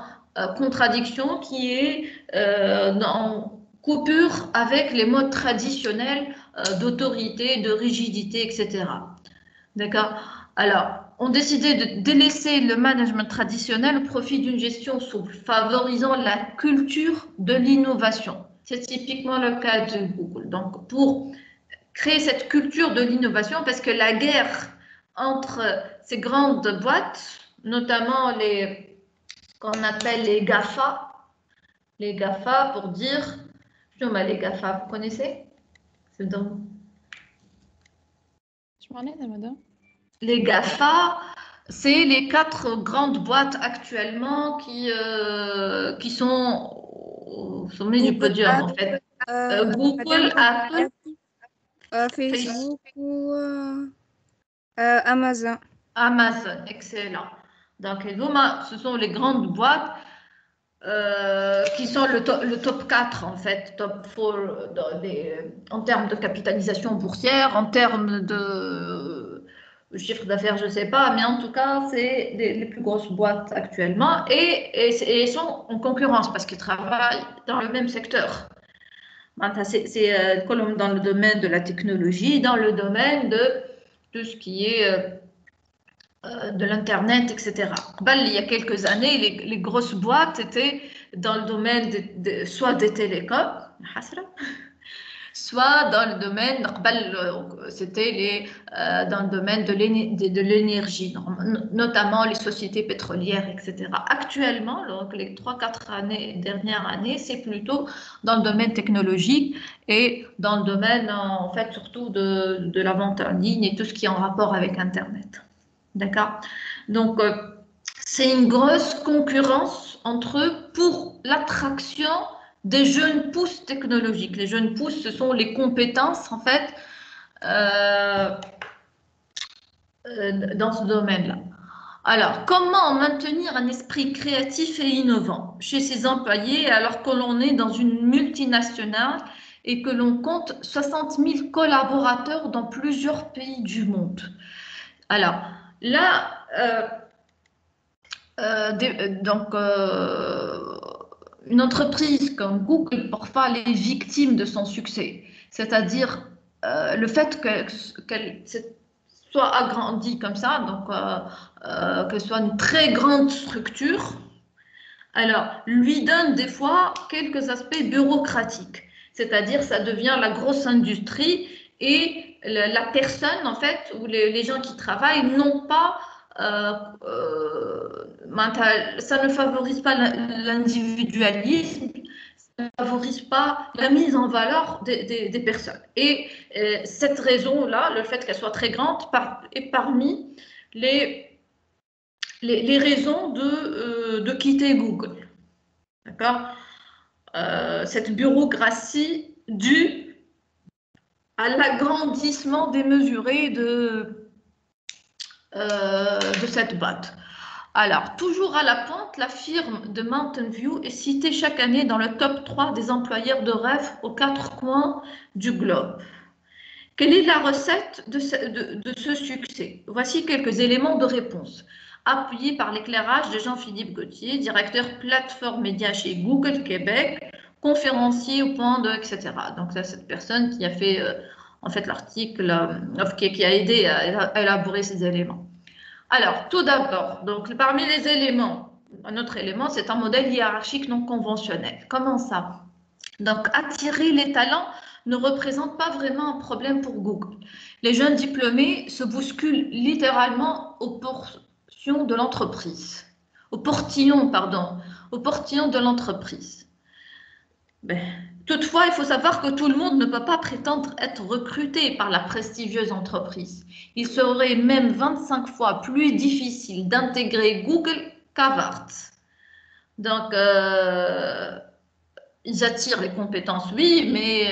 A: contradiction, qui est en coupure avec les modes traditionnels d'autorité, de rigidité, etc. D'accord? Alors, on décidé de délaisser le management traditionnel au profit d'une gestion souple, favorisant la culture de l'innovation. C'est typiquement le cas de Google. Donc, pour créer cette culture de l'innovation, parce que la guerre entre ces grandes boîtes, notamment ce qu'on appelle les GAFA pour dire, les GAFA, vous connaissez? C'est donc... Les GAFA, c'est les 4 grandes boîtes actuellement qui sont au sommet du podium, en fait. Google, Apple,
B: Facebook ou Amazon.
A: Amazon, excellent. Donc, ce sont les grandes boîtes qui sont le top 4, en fait, top 4 en termes de capitalisation boursière, en termes de chiffre d'affaires, je ne sais pas, mais en tout cas, c'est les plus grosses boîtes actuellement et sont en concurrence parce qu'ils travaillent dans le même secteur. C'est comme dans le domaine de la technologie, dans le domaine de tout ce qui est de l'Internet, etc. Il y a quelques années, les grosses boîtes étaient dans le domaine soit des télécoms, soit dans le domaine, c'était dans le domaine de l'énergie, notamment les sociétés pétrolières, etc. Actuellement, donc les 3-4 dernières années, c'est plutôt dans le domaine technologique et dans le domaine, en fait, surtout de la vente en ligne et tout ce qui est en rapport avec Internet. D'accord? Donc, c'est une grosse concurrence entre eux pour l'attraction des jeunes pousses technologiques. Les jeunes pousses, ce sont les compétences, en fait, dans ce domaine-là. Alors, comment maintenir un esprit créatif et innovant chez ses employés alors que l'on est dans une multinationale et que l'on compte 60 000 collaborateurs dans plusieurs pays du monde? Alors, là, une entreprise comme Google, parfois, elle est victime de son succès. C'est-à-dire le fait qu'elle soit agrandie comme ça, donc qu'elle soit une très grande structure, alors lui donne des fois quelques aspects bureaucratiques. C'est-à-dire ça devient la grosse industrie et la personne, en fait, ou les gens qui travaillent n'ont pas ça ne favorise pas l'individualisme, ça ne favorise pas la mise en valeur des personnes. Et cette raison-là, le fait qu'elle soit très grande, est parmi les raisons de quitter Google. D'accord? Cette bureaucratie due à l'agrandissement démesuré de cette boîte. Alors, toujours à la pointe, la firme de Mountain View est citée chaque année dans le top 3 des employeurs de rêve aux 4 coins du globe. Quelle est la recette de ce succès? Voici quelques éléments de réponse. Appuyé par l'éclairage de Jean-Philippe Gauthier, directeur plateforme média chez Google Québec, conférencier au point de, etc. Donc, c'est cette personne qui a fait en fait l'article, qui a aidé à élaborer ces éléments. Alors, tout d'abord, donc parmi les éléments, un autre élément, c'est un modèle hiérarchique non conventionnel. Comment ça? Donc, attirer les talents ne représente pas vraiment un problème pour Google. Les jeunes diplômés se bousculent littéralement aux portions de l'entreprise. Au portillon de l'entreprise. Toutefois, il faut savoir que tout le monde ne peut pas prétendre être recruté par la prestigieuse entreprise. Il serait même 25 fois plus difficile d'intégrer Google qu'Harvard. Donc, ils attirent les compétences, oui, mais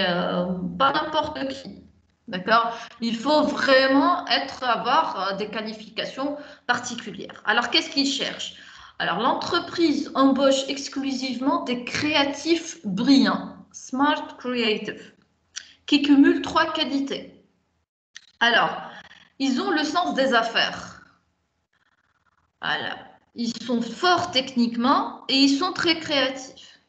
A: pas n'importe qui. D'accord? Il faut vraiment avoir des qualifications particulières. Alors, qu'est-ce qu'ils cherchent? Alors, l'entreprise embauche exclusivement des créatifs brillants, smart creative, qui cumulent 3 qualités. Alors, ils ont le sens des affaires. Voilà. Ils sont forts techniquement et ils sont très créatifs.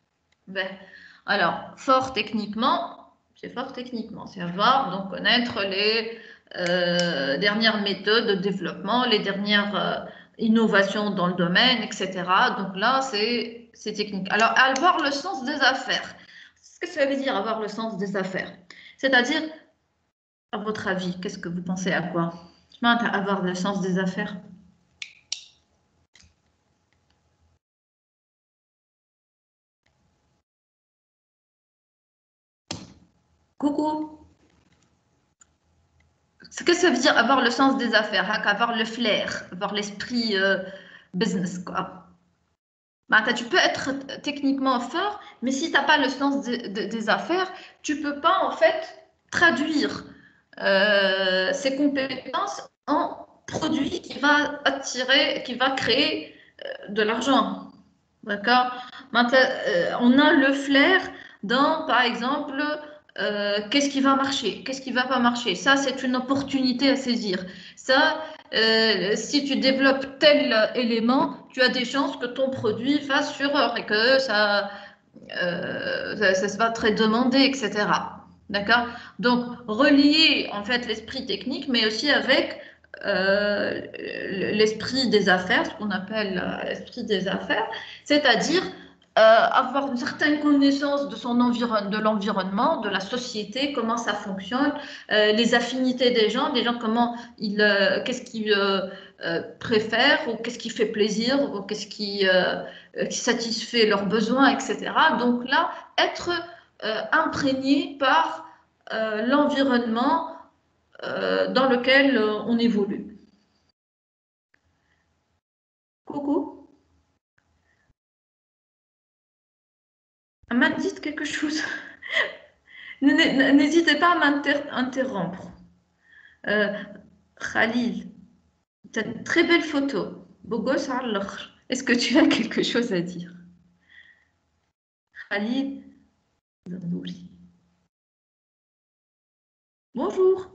A: Alors, fort techniquement, c'est avoir, donc connaître les dernières méthodes de développement, les dernières innovations dans le domaine, etc. Donc là, c'est technique. Alors, avoir le sens des affaires. Qu'est-ce que ça veut dire avoir le sens des affaires? C'est-à-dire, à votre avis, qu'est-ce que vous pensez à quoi? Avoir le sens des affaires? Coucou. Qu'est-ce que ça veut dire avoir le sens des affaires, avoir le flair, avoir l'esprit business, quoi. Tu peux être techniquement fort, mais si tu n'as pas le sens des affaires, tu ne peux pas en fait traduire ces compétences en produit qui va attirer, qui va créer de l'argent. D'accord? On a le flair dans, par exemple, qu'est-ce qui va marcher, qu'est-ce qui ne va pas marcher. Ça, c'est une opportunité à saisir. Ça, si tu développes tel élément, tu as des chances que ton produit fasse fureur et que ça se va très demandé, etc. D'accord? Donc, relier en fait l'esprit technique, mais aussi avec l'esprit des affaires, ce qu'on appelle l'esprit des affaires, c'est-à-dire avoir une certaine connaissance de l'environnement, de la société, comment ça fonctionne, les affinités des gens comment qu'est-ce qu'ils préfèrent, ou qu'est-ce qui fait plaisir, ou qu'est-ce qui satisfait leurs besoins, etc. Donc là, être imprégné par l'environnement dans lequel on évolue. Coucou. Dites quelque chose. N'hésitez pas à m'interrompre. Khalil, tu as une très belle photo. Est-ce que tu as quelque chose à dire? Khalil, bonjour.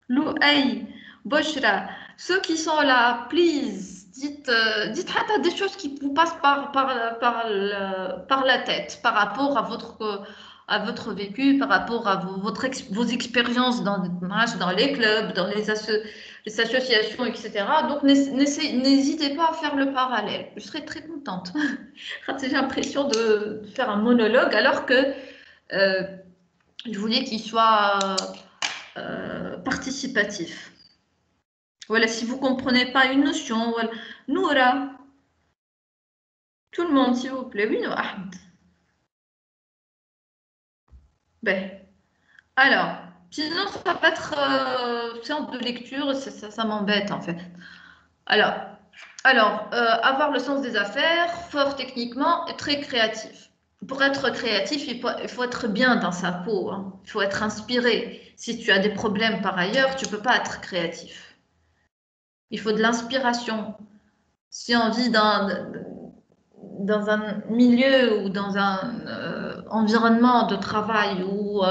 A: Louaï, Boshra, ceux qui sont là, please, dites des choses qui vous passent par la tête par rapport à votre vécu, par rapport à vos expériences dans les clubs, dans les associations, etc. Donc, n'hésitez pas à faire le parallèle. Je serais très contente. J'ai l'impression de faire un monologue alors que je voulais qu'il soit participatif. Voilà, si vous ne comprenez pas une notion, voilà. Noura, tout le monde, s'il vous plaît. Oui, non, Ahmed. Alors, sinon, ça va pas être séance de lecture, ça m'embête en fait. Alors avoir le sens des affaires, fort techniquement et très créatif. pour être créatif, il faut être bien dans sa peau, hein. Il faut être inspiré. Si tu as des problèmes par ailleurs, tu ne peux pas être créatif. Il faut de l'inspiration. Si on vit dans un milieu ou dans un environnement de travail où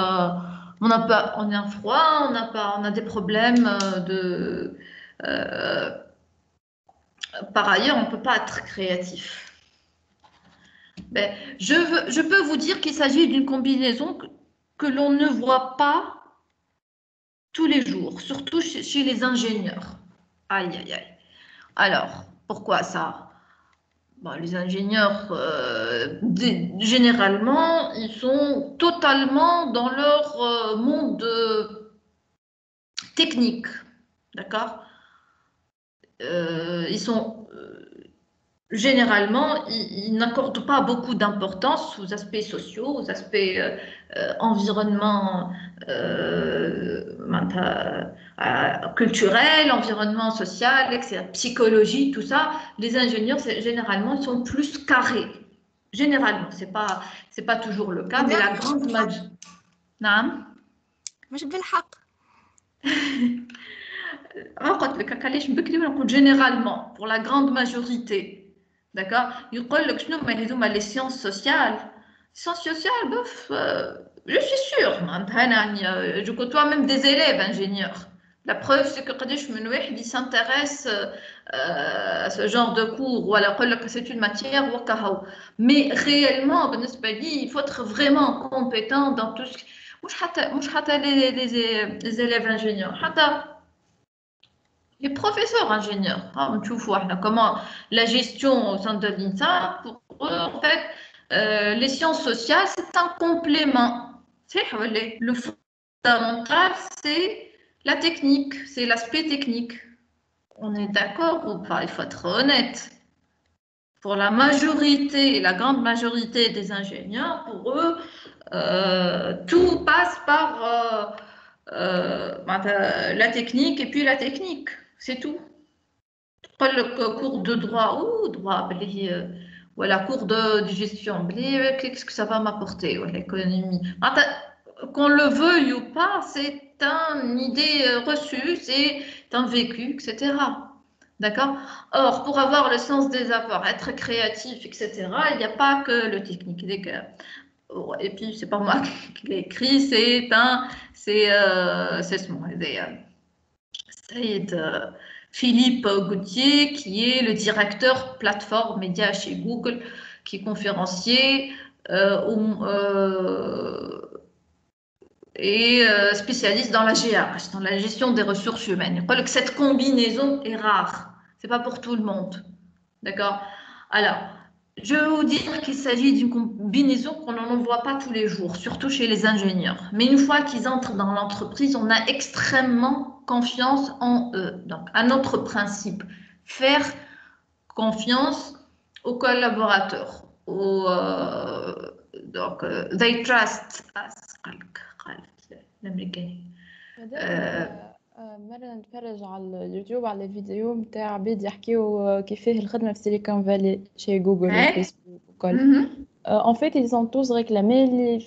A: on est en froid, on a des problèmes par ailleurs, on ne peut pas être créatif. Ben, je peux vous dire qu'il s'agit d'une combinaison que l'on ne voit pas tous les jours, surtout chez les ingénieurs. Aïe, aïe, aïe. Alors, pourquoi ça? Bon, les ingénieurs, généralement, ils sont totalement dans leur monde technique. D'accord? Ils sont généralement, ils n'accordent pas beaucoup d'importance aux aspects sociaux, aux aspects environnement culturel, environnement social, etc., psychologie, tout ça. Les ingénieurs, généralement, sont plus carrés. Généralement, c'est pas toujours le cas, mais la grande majorité. نعم.
B: مش بالحق.
A: قلت لك علاش بكري ونقول généralement pour la grande majorité. D'accord? يقول لك شنو ما هذوما les sciences sociales. Sciences sociales, bof, je suis sûre. Je côtoie même des élèves ingénieurs. La preuve, c'est que قداش من واحد il s'intéresse à ce genre de cours ou alors que c'est une matière وكهو. Mais réellement, بالنسبة لي, il faut être vraiment compétent dans tout ce qui... مش حتى les élèves ingénieurs, حتى les professeurs ingénieurs. Tu vois comment la gestion au sein de l'INSA, pour eux, en fait, les sciences sociales, c'est un complément. Le fondamental, c'est la technique, c'est l'aspect technique. On est d'accord ou pas? Il faut être honnête. Pour la majorité, la grande majorité des ingénieurs, pour eux, tout passe par la technique et puis la technique. C'est tout. Pas le cours de droit ou droit, voilà, cours de gestion, qu'est-ce que ça va m'apporter, l'économie. Qu'on le veuille ou pas, c'est une idée reçue, c'est un vécu, etc. D'accord? Or, pour avoir le sens des apports, être créatif, etc., il n'y a pas que le technique. Et puis, c'est pas moi qui l'ai écrit, c'est Philippe Gauthier, qui est le directeur plateforme média chez Google, qui est conférencier et spécialiste dans la GRH, dans la gestion des ressources humaines. Il croit que cette combinaison est rare. C'est pas pour tout le monde. D'accord? Alors, je vais vous dire qu'il s'agit d'une combinaison qu'on n'en voit pas tous les jours, surtout chez les ingénieurs. Mais une fois qu'ils entrent dans l'entreprise, on a extrêmement confiance en eux. Donc, un autre principe, faire confiance aux collaborateurs. Donc, they trust us. l'américain.
D: مرة نتفرج على اليوتيوب على فيديو متاع عباد يحكيو كيفاه الخدمة في سيليكون فالي شي جوجل وفيسبوك وكل. En fait, ils ont tous réclamé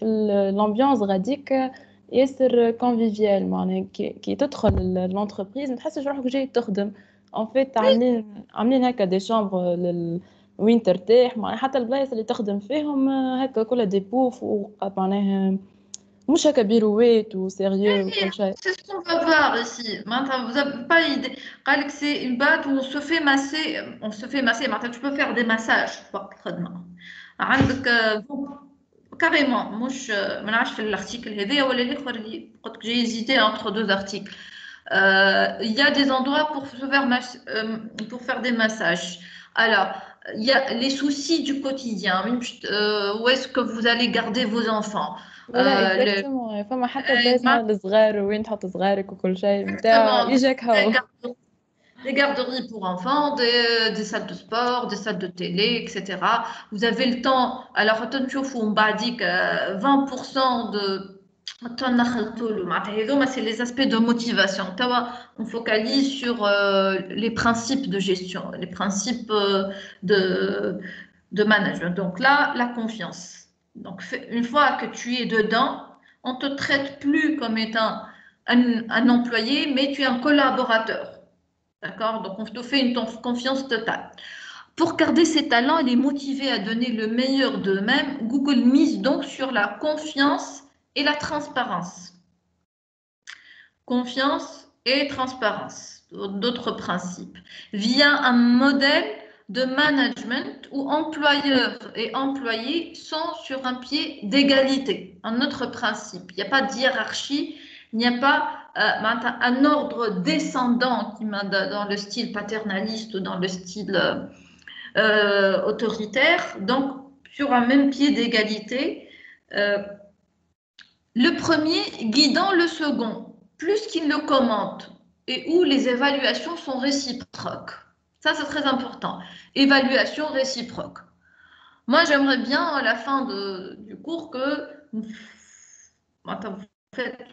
D: l'ambiance غاديك ياسر convivial معناها كي تدخل l'entreprise ما تحسش روحك جاي تخدم. En fait, عاملين هكا دي شامبر وين ترتاح معناها حتى البلايص اللي تخدم فيهم هكا كلها دي بوف ومعناها مش هكا بيروات وسيريو وكل شيء.
A: C'est ce qu'on va voir ici. Maintenant, vous n'avez pas idée. C'est une boîte où on se fait masser. Maintenant, tu peux faire des massages. عندك carrément. مش ما نعرفش في l'article هذايا ولا الآخر اللي قلت j'ai hésité entre deux articles. Il y a des endroits pour faire des massages. Alors, il y a les soucis du quotidien. Où est-ce que vous allez garder vos enfants?
D: exactement. فما حتى بلايص الصغار وين تحط صغارك وكل شيء نتاع يجيك هاو.
A: Des garderies pour enfants, des salles de sport, des salles de télé, etc. Vous avez le temps. Alors, on va dire que 20% de c'est les aspects de motivation. On focalise sur les principes de gestion, les principes de management. Donc là, la confiance. Donc, une fois que tu es dedans, on ne te traite plus comme étant un employé, mais tu es un collaborateur. D'accord? Donc, on te fait une confiance totale. Pour garder ses talents et les motiver à donner le meilleur d'eux-mêmes, Google mise donc sur la confiance et la transparence. Confiance et transparence, d'autres principes, via un modèle de management où employeurs et employés sont sur un pied d'égalité. Un autre principe, il n'y a pas de hiérarchie, il n'y a pas un ordre descendant qui dans le style paternaliste ou dans le style autoritaire, donc sur un même pied d'égalité. Le premier guidant le second, plus qu'il le commente, et où les évaluations sont réciproques. Ça, c'est très important. Évaluation réciproque. Moi, j'aimerais bien, à la fin du cours, que vous faites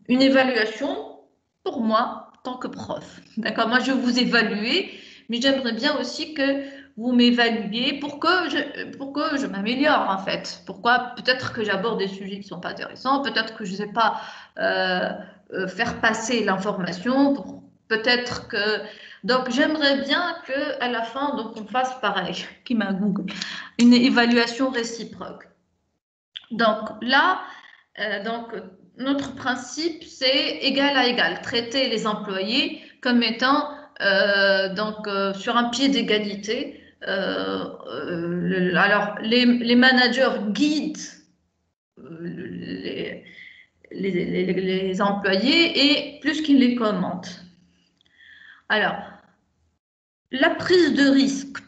A: une évaluation pour moi, en tant que prof. D'accord? Moi, je vais vous évaluer, mais j'aimerais bien aussi que vous m'évaluez pour que je m'améliore, en fait. Pourquoi? Peut-être que j'aborde des sujets qui ne sont pas intéressants, peut-être que je ne sais pas faire passer l'information, peut-être que... Donc, j'aimerais bien qu'à la fin, donc, on fasse pareil, qui m'a Google, une évaluation réciproque. Donc, là, notre principe, c'est égal à égal, traiter les employés comme étant sur un pied d'égalité. Alors, les managers guident les employés et plus qu'ils les commentent. Alors, la prise de risque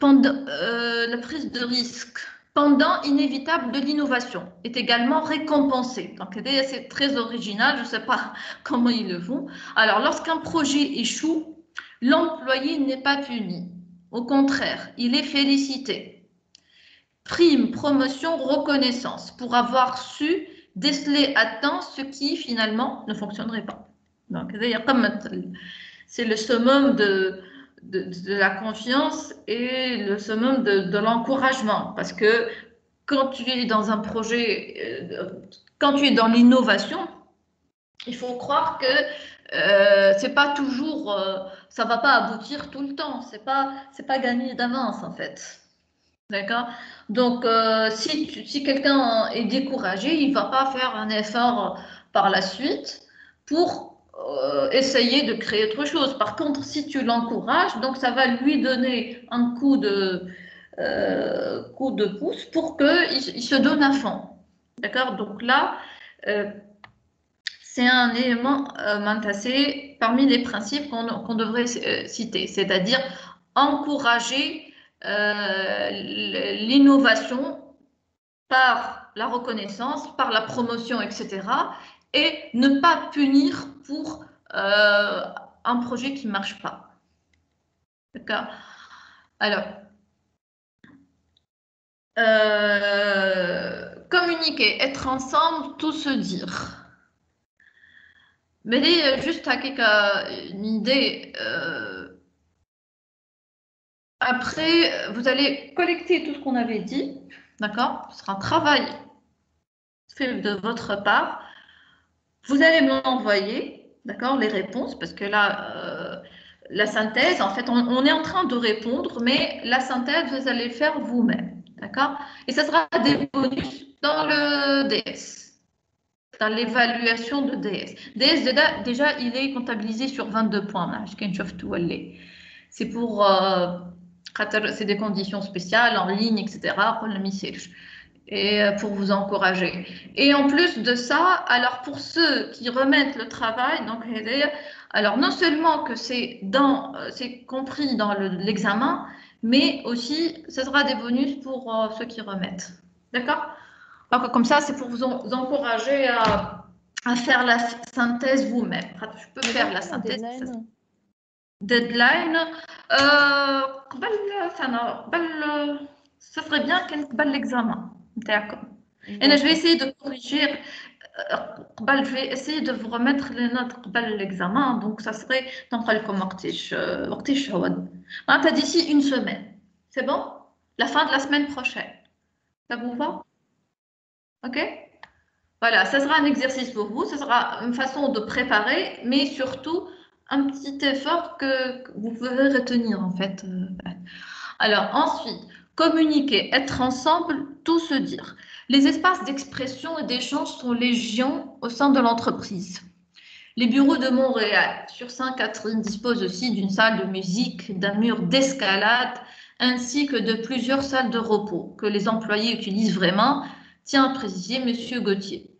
A: pendant inévitable de l'innovation est également récompensée. Donc, c'est très original, je ne sais pas comment ils le font. Alors, lorsqu'un projet échoue, l'employé n'est pas puni. Au contraire, il est félicité. Prime, promotion, reconnaissance pour avoir su déceler à temps ce qui finalement ne fonctionnerait pas. Donc, c'est le summum de la confiance et le summum de l'encouragement. Parce que quand tu es dans un projet, quand tu es dans l'innovation, il faut croire que c'est pas toujours, ça va pas aboutir tout le temps. C'est pas gagné d'avance en fait. D'accord? Donc, si quelqu'un est découragé, il ne va pas faire un effort par la suite pour essayer de créer autre chose. Par contre, si tu l'encourages, donc ça va lui donner un coup de pouce pour qu'il se donne à fond. D'accord? Donc là, c'est un élément mentassé parmi les principes qu'on devrait citer, c'est-à-dire encourager l'innovation par la reconnaissance, par la promotion, etc. Et ne pas punir pour un projet qui ne marche pas. D'accord? Alors, communiquer, être ensemble, tout se dire. Mais juste à une idée. Après, vous allez collecter tout ce qu'on avait dit, d'accord? Ce sera un travail fait de votre part. Vous allez me l'envoyer, d'accord? Les réponses, parce que là, la synthèse, en fait, on est en train de répondre, mais la synthèse, vous allez le faire vous-même, d'accord? Et ça sera des bonus dans le DS, dans l'évaluation de DS. DS, déjà, il est comptabilisé sur 22 points. C'est pour... c'est des conditions spéciales en ligne, etc. Et pour vous encourager. Et en plus de ça, alors pour ceux qui remettent le travail, donc alors non seulement que c'est compris dans l'examen, mais aussi ce sera des bonus pour ceux qui remettent. D'accord? Donc, comme ça, c'est pour vous encourager à faire la synthèse vous-même. Je peux faire la synthèse. Deadline. Ça serait bien qu'elle قبل l'examen. D'accord. Et je vais essayer de corriger. Je vais essayer de vous remettre les notes قبل l'examen. Donc, ça serait d'ici une semaine. C'est bon? La fin de la semaine prochaine. Ça vous va? OK? Voilà, ça sera un exercice pour vous, ce sera une façon de préparer, mais surtout un petit effort que vous pouvez retenir en fait. Alors ensuite, communiquer, être ensemble, tout se dire. Les espaces d'expression et d'échange sont légion au sein de l'entreprise. Les bureaux de Montréal sur Sainte-Catherine disposent aussi d'une salle de musique, d'un mur d'escalade, ainsi que de plusieurs salles de repos que les employés utilisent vraiment, tient à préciser M. Gauthier.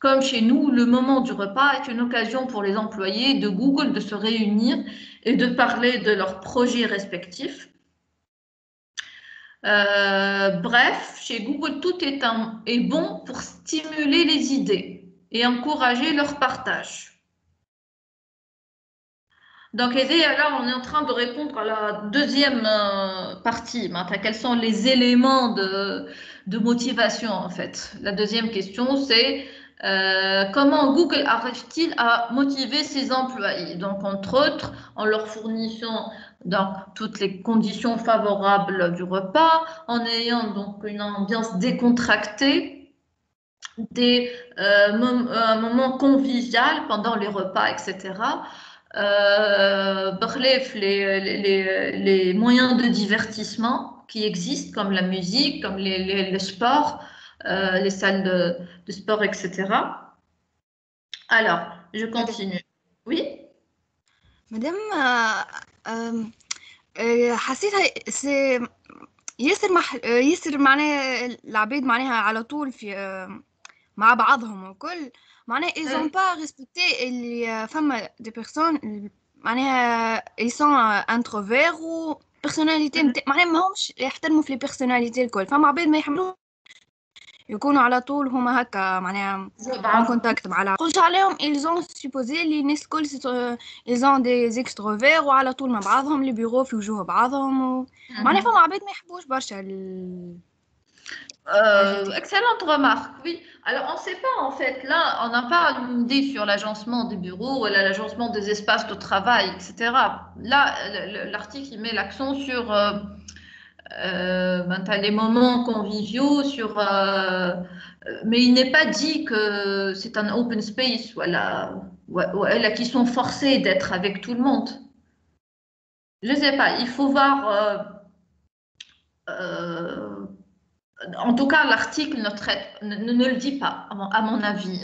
A: Comme chez nous, le moment du repas est une occasion pour les employés de Google de se réunir et de parler de leurs projets respectifs. Bref, chez Google, tout est bon pour stimuler les idées et encourager leur partage. Donc, là, on est en train de répondre à la deuxième partie. Quels sont les éléments de motivation, en fait? La deuxième question, c'est comment Google arrive-t-il à motiver ses employés? Donc, entre autres, en leur fournissant donc, toutes les conditions favorables du repas, en ayant donc une ambiance décontractée, un moment convivial pendant les repas, etc. Bref, les moyens de divertissement qui existent, comme la musique, comme les sports, les salles de sport, etc. Alors, je continue. Oui?
B: مادام حسيتها ياسر معناها العباد معناها على طول في مع بعضهم وكل معناها ils ont pas respecté اللي فما des personnes معناها ils sont introverts و personnalité معناها ما همش يحترموا في les personnalités الكل فما عباد ما يحملوش يكونوا على طول هما هكا معناها en contact مع العالم قلت عليهم ils ont supposé les الناس الكل ils ont des extroverts وعلى طول مع بعضهم لي بيرو في وجوه بعضهم معناها فما عباد ما يحبوش برشا
A: Excellente remarque, oui. Alors, on ne sait pas, en fait, là, on n'a pas une idée sur l'agencement des bureaux, l'agencement des espaces de travail, etc. Là, l'article, il met l'accent sur les moments conviviaux, mais il n'est pas dit que c'est un open space, voilà, qui sont forcés d'être avec tout le monde. Je ne sais pas, il faut voir... en tout cas, l'article ne le dit pas, à mon avis.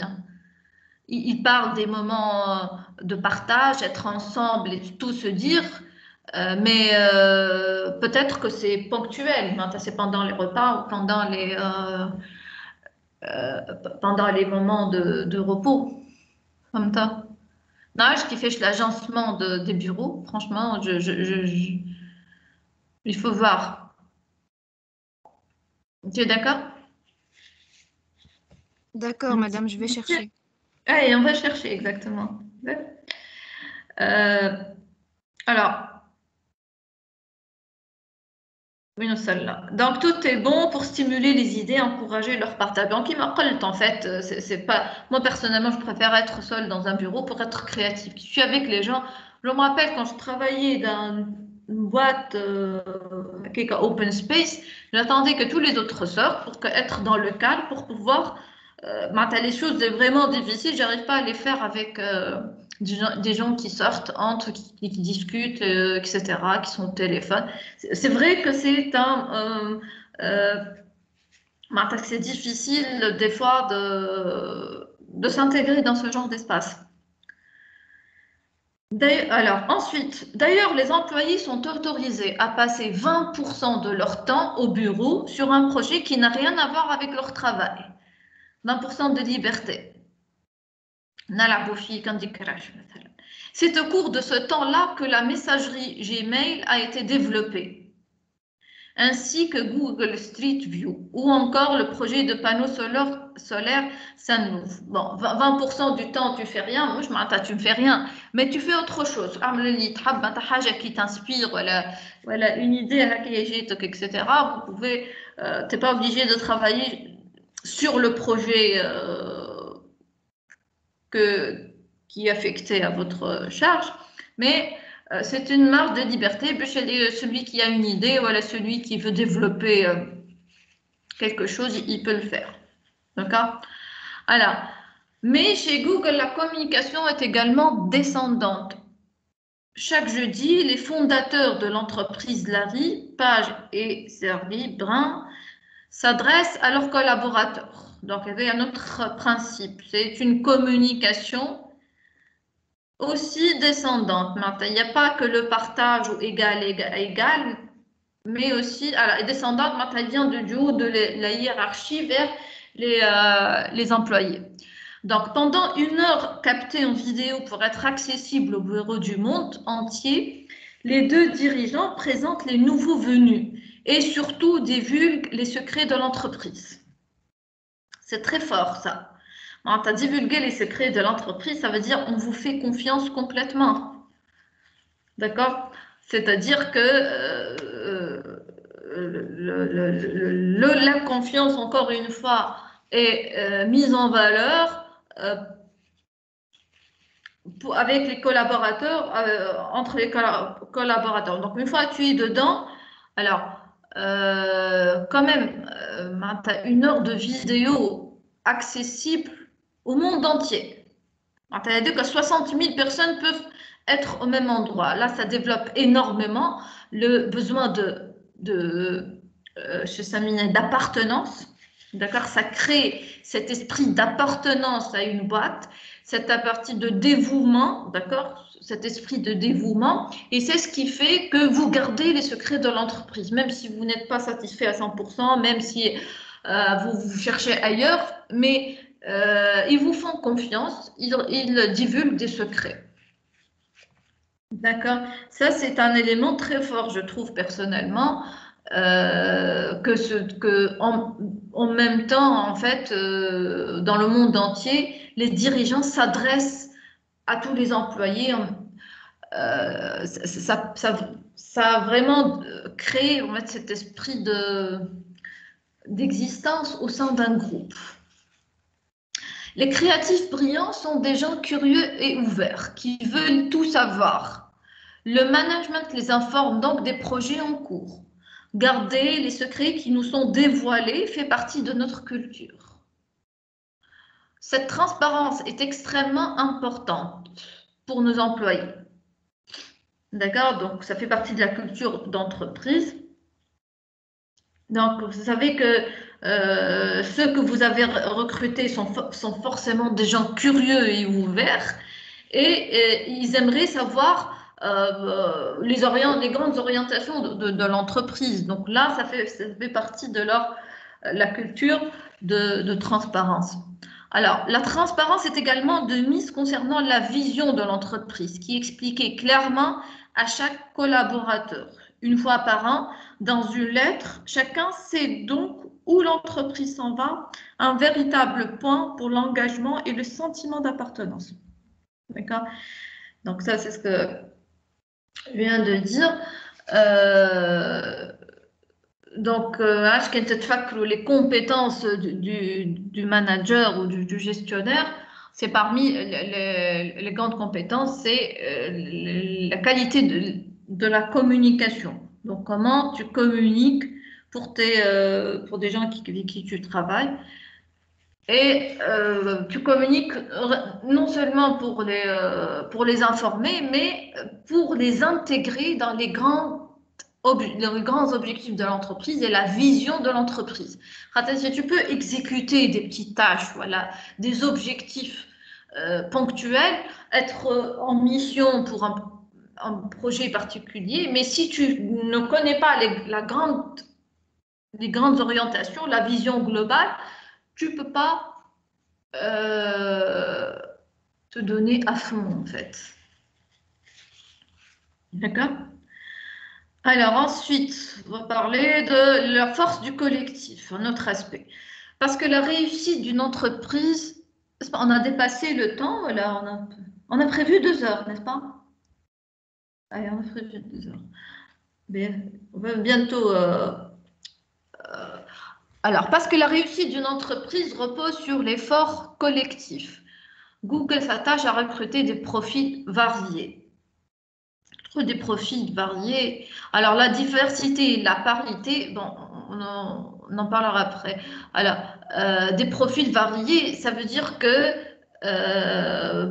A: Il parle des moments de partage, être ensemble et tout se dire, mais peut-être que c'est ponctuel, c'est pendant les repas ou pendant les moments de repos, comme ça. Non, qui fait l'agencement des bureaux, franchement, il faut voir. Tu es d'accord?
B: D'accord, madame, je vais chercher.
A: Allez, on va chercher, exactement. Alors, celle-là. Donc, tout est bon pour stimuler les idées, encourager leur partage. Donc, il m'appelle, en fait, c'est pas... Moi, personnellement, je préfère être seule dans un bureau pour être créative. Je suis avec les gens. Je me rappelle quand je travaillais dans une boîte open space, j'attendais que tous les autres sortent pour être dans le cadre, pour pouvoir... les choses vraiment difficiles, j'arrive pas à les faire avec des gens qui sortent, entrent, qui discutent, etc., qui sont au téléphone. C'est vrai que c'est difficile des fois de s'intégrer dans ce genre d'espace. Alors, ensuite, d'ailleurs, les employés sont autorisés à passer 20% de leur temps au bureau sur un projet qui n'a rien à voir avec leur travail. 20% de liberté. C'est au cours de ce temps-là que la messagerie Gmail a été développée, ainsi que Google Street View, ou encore le projet de panneaux solaires Sunroof. Bon, 20% du temps, tu fais rien. Moi, tu ne fais rien, mais tu fais autre chose. Qui t'inspire, voilà, une idée, etc. Vous pouvez, tu n'es pas obligé de travailler sur le projet qui est affecté à votre charge, mais c'est une marge de liberté. Celui qui a une idée, voilà, celui qui veut développer quelque chose, il peut le faire. D'accord? Alors, mais chez Google, la communication est également descendante. Chaque jeudi, les fondateurs de l'entreprise Larry, Page et Sergey Brin, s'adressent à leurs collaborateurs. Donc, il y a un autre principe, c'est une communication aussi descendante. Il n'y a pas que le partage ou égal, mais aussi, alors, descendante, elle vient du haut de la hiérarchie vers les employés. Donc, pendant 1 heure captée en vidéo pour être accessible au bureau du monde entier, les 2 dirigeants présentent les nouveaux venus et surtout divulguent les secrets de l'entreprise. C'est très fort, ça. Quand tu as divulgué les secrets de l'entreprise, ça veut dire on vous fait confiance complètement. D'accord? C'est-à-dire que la confiance, encore une fois, est mise en valeur avec les collaborateurs, entre les collaborateurs. Donc, une fois que tu es dedans, alors, quand même, tu as 1 heure de vidéo accessible au monde entier. Tu as dit que 60 000 personnes peuvent être au même endroit. Là, ça développe énormément le besoin d'appartenance. D'accord? Ça crée cet esprit d'appartenance à une boîte, cette partie de dévouement, d'accord? Cet esprit de dévouement. Et c'est ce qui fait que vous gardez les secrets de l'entreprise, même si vous n'êtes pas satisfait à 100%, même si vous cherchez ailleurs, mais ils vous font confiance, ils divulguent des secrets. D'accord? Ça, c'est un élément très fort, je trouve personnellement, en même temps, en fait, dans le monde entier, les dirigeants s'adressent à tous les employés. Ça a vraiment créé en fait, cet esprit d'existence au sein d'un groupe. Les créatifs brillants sont des gens curieux et ouverts, qui veulent tout savoir. Le management les informe donc des projets en cours. Garder les secrets qui nous sont dévoilés fait partie de notre culture. Cette transparence est extrêmement importante pour nos employés. D'accord? Donc, ça fait partie de la culture d'entreprise. Donc, vous savez que ceux que vous avez recrutés sont forcément des gens curieux et ouverts et ils aimeraient savoir les grandes orientations de l'entreprise. Donc là, ça fait partie de la culture de transparence. Alors, la transparence est également de mise concernant la vision de l'entreprise qui est expliquée clairement à chaque collaborateur. 1 fois par an, dans une lettre, chacun sait donc où l'entreprise s'en va, un véritable point pour l'engagement et le sentiment d'appartenance. D'accord? Donc ça, c'est ce que je viens de dire. Donc, les compétences du manager ou du gestionnaire, c'est parmi les grandes compétences, c'est la qualité de la communication. Donc, comment tu communiques pour des gens avec qui tu travailles. Et tu communiques non seulement pour les informer, mais pour les intégrer dans les grands objectifs de l'entreprise et la vision de l'entreprise. Si tu peux exécuter des petites tâches, voilà, des objectifs ponctuels, être en mission pour un projet particulier, mais si tu ne connais pas les grandes orientations, la vision globale, tu ne peux pas te donner à fond, en fait. D'accord? Alors ensuite, on va parler de la force du collectif, un autre aspect. Parce que la réussite d'une entreprise, on a dépassé le temps, voilà, on a prévu 2 heures, n'est-ce pas? Allez, on a prévu 2 heures. Mais on va bientôt... Alors, parce que la réussite d'une entreprise repose sur l'effort collectif. Google s'attache à recruter des profils variés. Des profils variés. Alors, la diversité et la parité, bon, on en parlera après. Alors, des profils variés, ça veut dire que,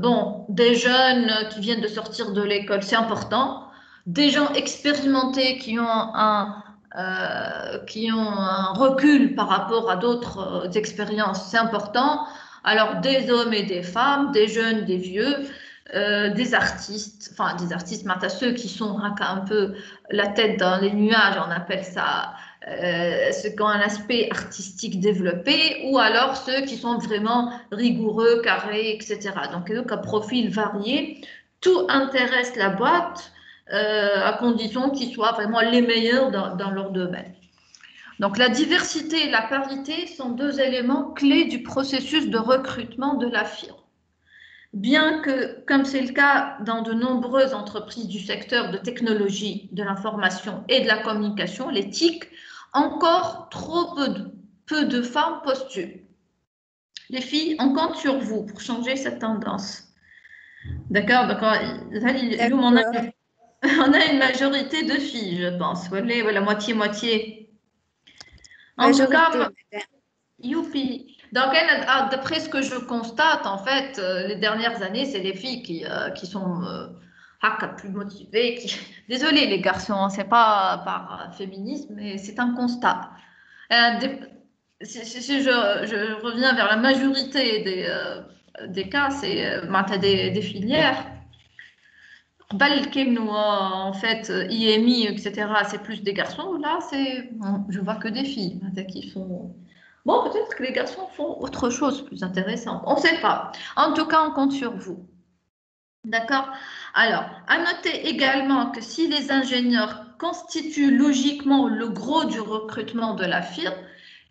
A: bon, des jeunes qui viennent de sortir de l'école, c'est important. Des gens expérimentés qui ont un recul par rapport à d'autres expériences, c'est important. Alors, des hommes et des femmes, des jeunes, des vieux, des artistes, maintenant, ceux qui sont un peu la tête dans les nuages, on appelle ça, ceux qui ont un aspect artistique développé, ou alors ceux qui sont vraiment rigoureux, carrés, etc. Donc un profil varié. Tout intéresse la boîte à condition qu'ils soient vraiment les meilleurs dans leur domaine. Donc la diversité et la parité sont deux éléments clés du processus de recrutement de la firme. Bien que, comme c'est le cas dans de nombreuses entreprises du secteur de technologie, de l'information et de la communication, les TIC, encore trop peu de femmes postulent. Les filles, on compte sur vous pour changer cette tendance. D'accord? Donc, on a une majorité de filles, je pense. Voilà, moitié-moitié. En tout cas, youpi. Donc, d'après ce que je constate, en fait, les dernières années, c'est les filles qui sont plus motivées. Désolée, les garçons, c'est pas par féminisme, mais c'est un constat. Si je reviens vers la majorité des cas, c'est des filières. En fait, IMI, etc., c'est plus des garçons. Là, je vois que des filles qui font. Bon, peut-être que les garçons font autre chose plus intéressant. On ne sait pas. En tout cas, on compte sur vous. D'accord? Alors, à noter également que si les ingénieurs constituent logiquement le gros du recrutement de la firme,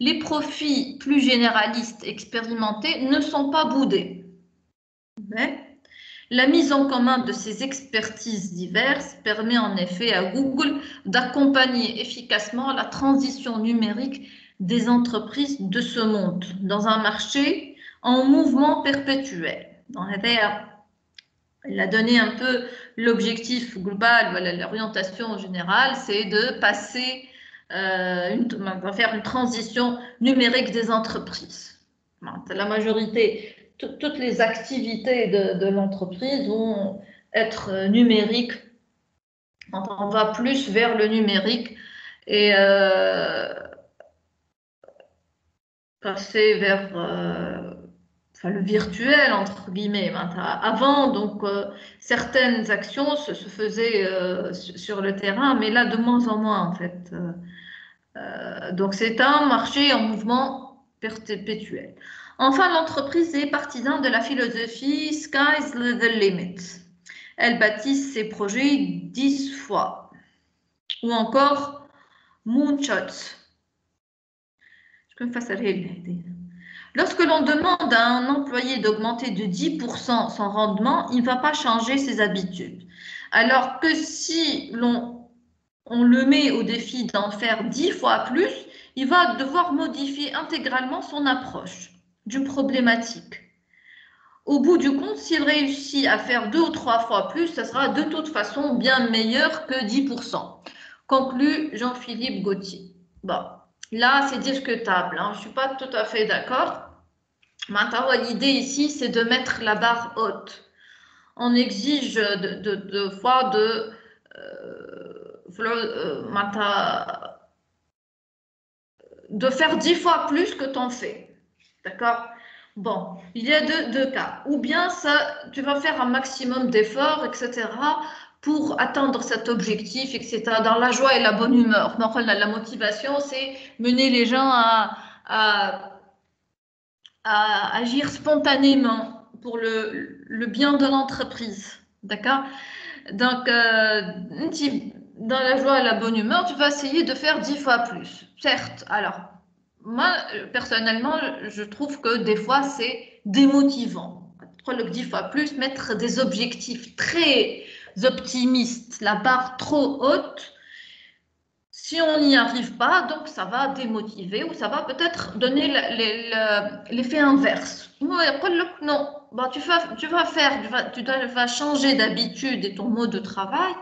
A: les profils plus généralistes expérimentés ne sont pas boudés. Mais la mise en commun de ces expertises diverses permet en effet à Google d'accompagner efficacement la transition numérique des entreprises de ce monde dans un marché en mouvement perpétuel. Il a donné un peu l'objectif global, voilà, l'orientation générale, c'est de passer, faire une transition numérique des entreprises. La majorité, toutes les activités de l'entreprise vont être numériques. On va plus vers le numérique et passer vers le virtuel, entre guillemets. Avant, donc, certaines actions se faisaient sur le terrain, mais là, de moins en moins, en fait. Donc, c'est un marché en mouvement perpétuel. Enfin, l'entreprise est partisan de la philosophie « Sky's the limit ». Elle baptise ses projets 10 fois. Ou encore « Moonshots ». Je peux me faire ça. Lorsque l'on demande à un employé d'augmenter de 10% son rendement, il ne va pas changer ses habitudes. Alors que si on le met au défi d'en faire 10 fois plus, il va devoir modifier intégralement son approche d'une problématique. Au bout du compte, s'il réussit à faire 2 ou 3 fois plus, ça sera de toute façon bien meilleur que 10%. Conclut Jean-Philippe Gauthier. Bon. Là, c'est discutable. Hein. Je ne suis pas tout à fait d'accord. Maintenant, l'idée ici, c'est de mettre la barre haute. On exige de faire 10 fois plus que t'en fais. D'accord? Bon, il y a deux cas. Ou bien tu vas faire un maximum d'efforts, etc., pour atteindre cet objectif, etc., dans la joie et la bonne humeur. Donc, la motivation, c'est mener les gens à agir spontanément pour le bien de l'entreprise. D'accord? Donc, dans la joie et la bonne humeur, tu vas essayer de faire 10 fois plus. Certes, alors, moi, personnellement, je trouve que des fois, c'est démotivant. 10 fois plus, mettre des objectifs très optimistes, la barre trop haute, si on n'y arrive pas, donc ça va démotiver ou ça va peut-être donner l'effet inverse. Non, bah, tu vas changer d'habitude et ton mode de travail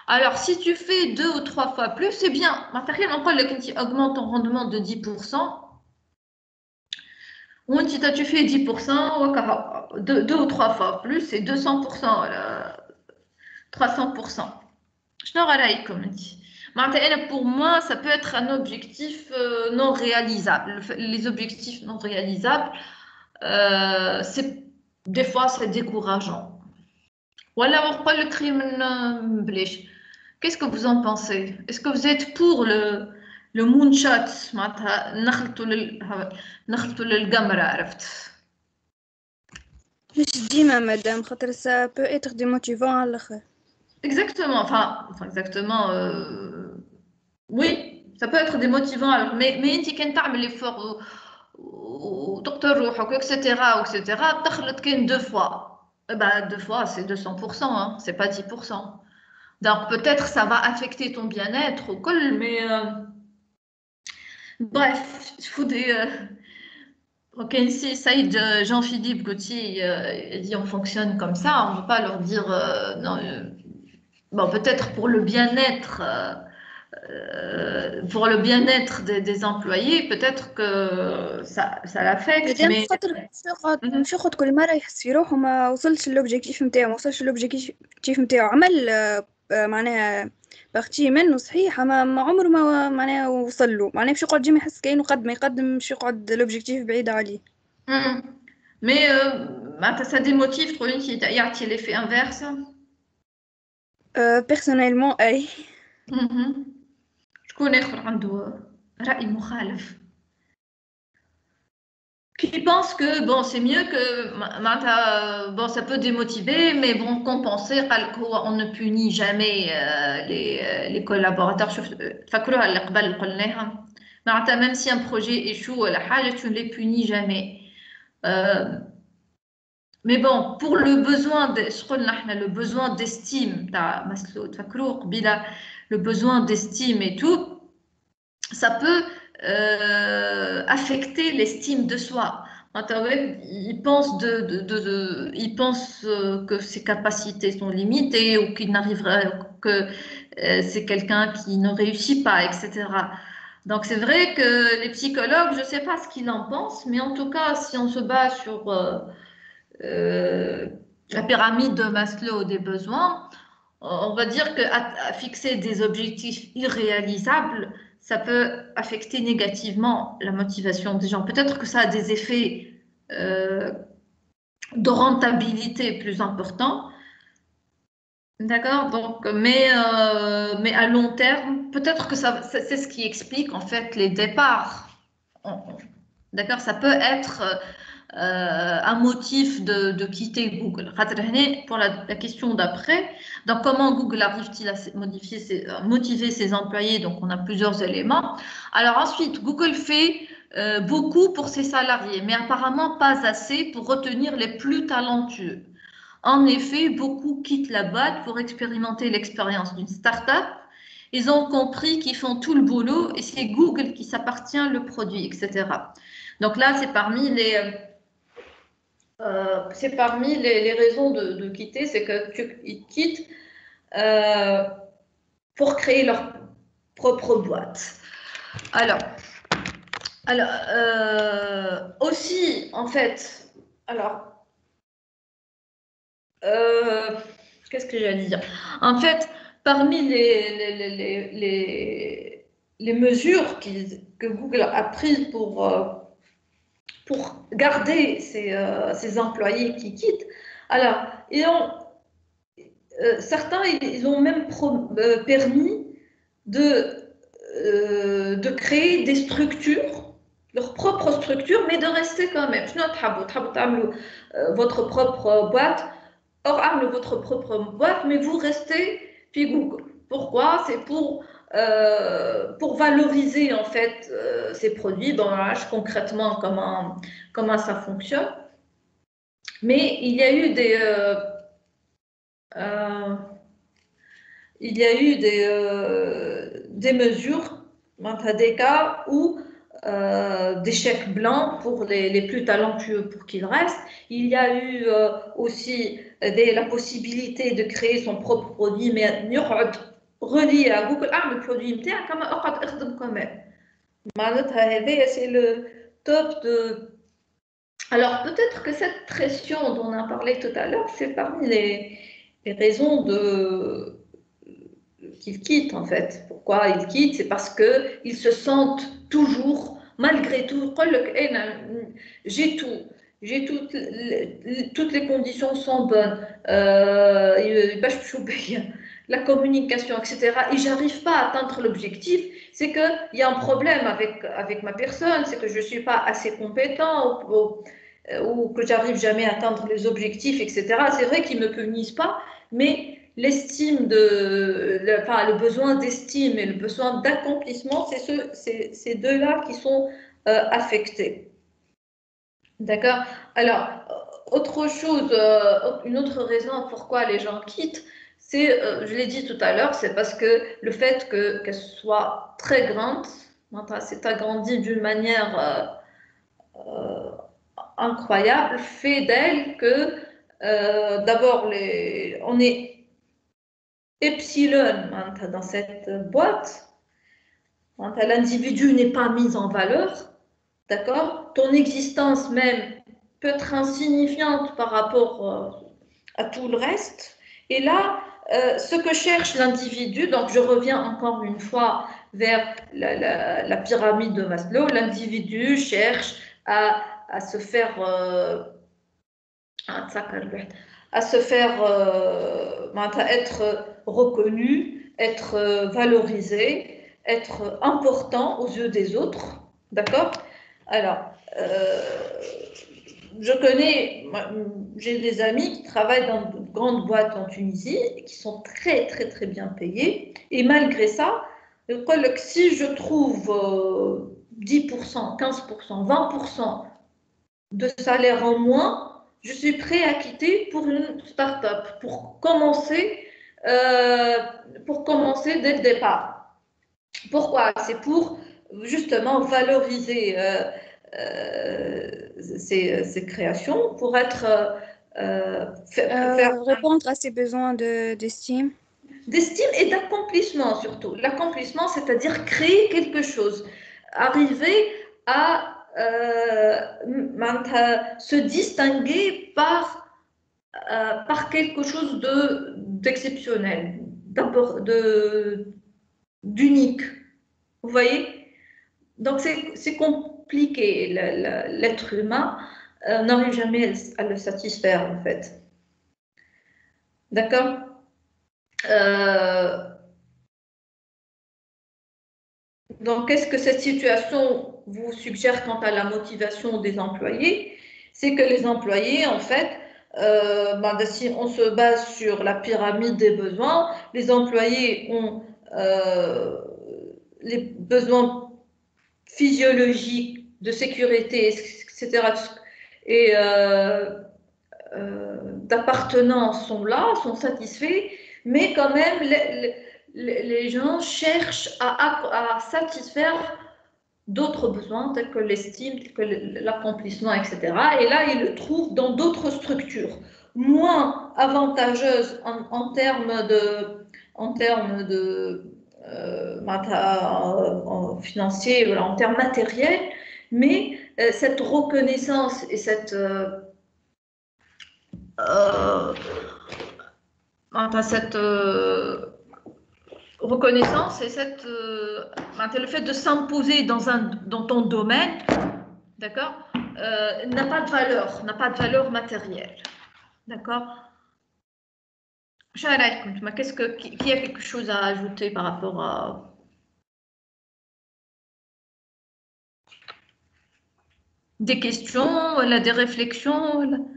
A: Alors, si tu fais 2 ou 3 fois plus, c'est bien. Matériel, encore, quand tu augmentes ton rendement de 10%, ou si tu fais 10%, 2 ou 3 fois plus, c'est 200%, 300%. Je n'aurai pas comme dit. Pour moi, ça peut être un objectif non réalisable. Les objectifs non réalisables, des fois, c'est décourageant. Voilà, on parle le crime blech. Qu'est-ce que vous en pensez? Est-ce que vous êtes pour le moonshot? نخلطوا للقمرة عرفت.
B: مش ديما مدام خاطر ça peut être démotivant على الآخر.
A: Exactement, enfin exactement, oui, ça peut être démotivant, alors, mais انت كان تعمل l'effort وتقتل روحك etc. تخلط كان 2 fois. Bah, 2 fois, c'est 200%, hein, c'est pas 10%. Donc peut-être ça va affecter ton bien-être au col, mais bref, il faut des... Ok, si Saïd, Jean-Philippe Gauthier, il dit on fonctionne comme ça, on ne peut pas leur dire non. Bon, peut-être pour le bien-être des employés, peut-être que ça l'affecte,
B: مادام
A: mais
B: خاطر مش ياخد كل مرة يحس في روحه ما وصلش للوبجيكتيف نتاعو، ما وصلش للوبجيكتيف نتاعو، عمل معناها بارتي منه صحيحة ما عمره ما معناها وصل له، معناها باش يقعد ديما يحس كأنه قد ما يقدم باش يقعد لوبجيكتيف بعيد عليه.
A: mais ça démotive trop une qui y a l'effet inverse.
B: Personnellement أي.
A: شكون آخر عنده رأي مخالف qui pense que bon c'est mieux que bon ça peut démotiver mais bon compenser on ne punit jamais les collaborateurs تفكروها اللي قبل قلناها معناتها même si un projet échoue ولا حاجة tu ne les punis jamais mais bon pour le besoin le besoin d'estime تاع Maslow تفكروا قبيلة le besoin d'estime et tout ça peut affecter l'estime de soi. Il pense, il pense que ses capacités sont limitées ou qu'il n'arrivera que c'est quelqu'un qui ne réussit pas, etc. Donc c'est vrai que les psychologues, je ne sais pas ce qu'ils en pensent, mais en tout cas, si on se base sur la pyramide de Maslow des besoins, on va dire qu'à fixer des objectifs irréalisables, ça peut affecter négativement la motivation des gens. Peut-être que ça a des effets de rentabilité plus importants. D'accord? Donc, mais à long terme, peut-être que c'est ce qui explique en fait les départs. D'accord? Ça peut être un motif de quitter Google. Pour la question d'après, donc comment Google arrive-t-il à motiver ses employés? Donc on a plusieurs éléments. Alors ensuite, Google fait beaucoup pour ses salariés, mais apparemment pas assez pour retenir les plus talentueux. En effet, beaucoup quittent la boîte pour expérimenter l'expérience d'une start-up. Ils ont compris qu'ils font tout le boulot et c'est Google qui s'appartient le produit, etc. Donc là, c'est parmi les raisons de quitter, c'est qu'ils quittent pour créer leur propre boîte. Alors aussi, en fait, qu'est-ce que j'allais dire? En fait, parmi les mesures que Google a prises pour garder ses employés qui quittent. Alors, certains, ils ont même permis de créer des structures, leurs propres structures, mais de rester quand même. Votre propre boîte, amenez votre propre boîte, mais vous restez puis Google. Pourquoi? C'est pour valoriser en fait ces produits. Bon, là, concrètement comment ça fonctionne. Mais il y a eu des mesures, des cas où des chèques blancs pour les plus talentueux pour qu'ils restent. Il y a eu aussi la possibilité de créer son propre produit, mais relié à Google, le produit نتاعك كما اقعد اخدم كمان. معناتها هذايا c'est le top de. Alors peut-être que cette pression dont on a parlé tout à l'heure, c'est parmi les raisons qu'ils quittent en fait. Pourquoi ils quittent? C'est parce qu'ils se sentent toujours, malgré tout, j'ai tout. J'ai toutes les conditions sont bonnes, la communication, etc. Et j'arrive pas à atteindre l'objectif. C'est qu'il y a un problème avec ma personne, c'est que je suis pas assez compétent ou que j'arrive jamais à atteindre les objectifs, etc. C'est vrai qu'ils me punissent pas, mais l'estime le besoin d'estime et le besoin d'accomplissement, c'est ces deux-là qui sont affectés. D'accord. Alors, autre chose, une autre raison pourquoi les gens quittent, c'est, je l'ai dit tout à l'heure, c'est parce que le fait qu'elle soit très grande, c'est agrandi d'une manière incroyable, fait d'elle que d'abord on est epsilon dans cette boîte, l'individu n'est pas mis en valeur. D'accord? Ton existence même peut être insignifiante par rapport à tout le reste. Et là, ce que cherche l'individu, donc je reviens encore une fois vers la pyramide de Maslow, l'individu cherche à se faire être reconnu, être valorisé, être important aux yeux des autres. D'accord? Alors, j'ai des amis qui travaillent dans de grandes boîtes en Tunisie et qui sont très, très, très bien payés. Et malgré ça, si je trouve 10%, 15%, 20% de salaire en moins, je suis prêt à quitter pour une start-up, pour commencer dès le départ. Pourquoi? C'est pour justement valoriser ces créations, pour être
B: répondre à ses besoins d'estime.
A: D'estime et d'accomplissement surtout. L'accomplissement, c'est-à-dire créer quelque chose, arriver à se distinguer par quelque chose d'exceptionnel, d'unique. Vous voyez? Donc c'est compliqué. L'être humain n'arrive jamais à le satisfaire en fait. D'accord? Donc, qu'est-ce que cette situation vous suggère quant à la motivation des employés? C'est que les employés, en fait, si on se base sur la pyramide des besoins, les employés ont les besoins physiologiques de sécurité, etc. et d'appartenance sont là, sont satisfaits, mais quand même, les gens cherchent à satisfaire d'autres besoins, tels que l'estime, tels que l'accomplissement, etc. Et là, ils le trouvent dans d'autres structures, moins avantageuses en termes de financier, en termes matériels, mais cette reconnaissance et cette reconnaissance et le fait de s'imposer dans ton domaine, d'accord, n'a pas de valeur matérielle, d'accord. Qui a quelque chose à ajouter par rapport à des questions, des réflexions?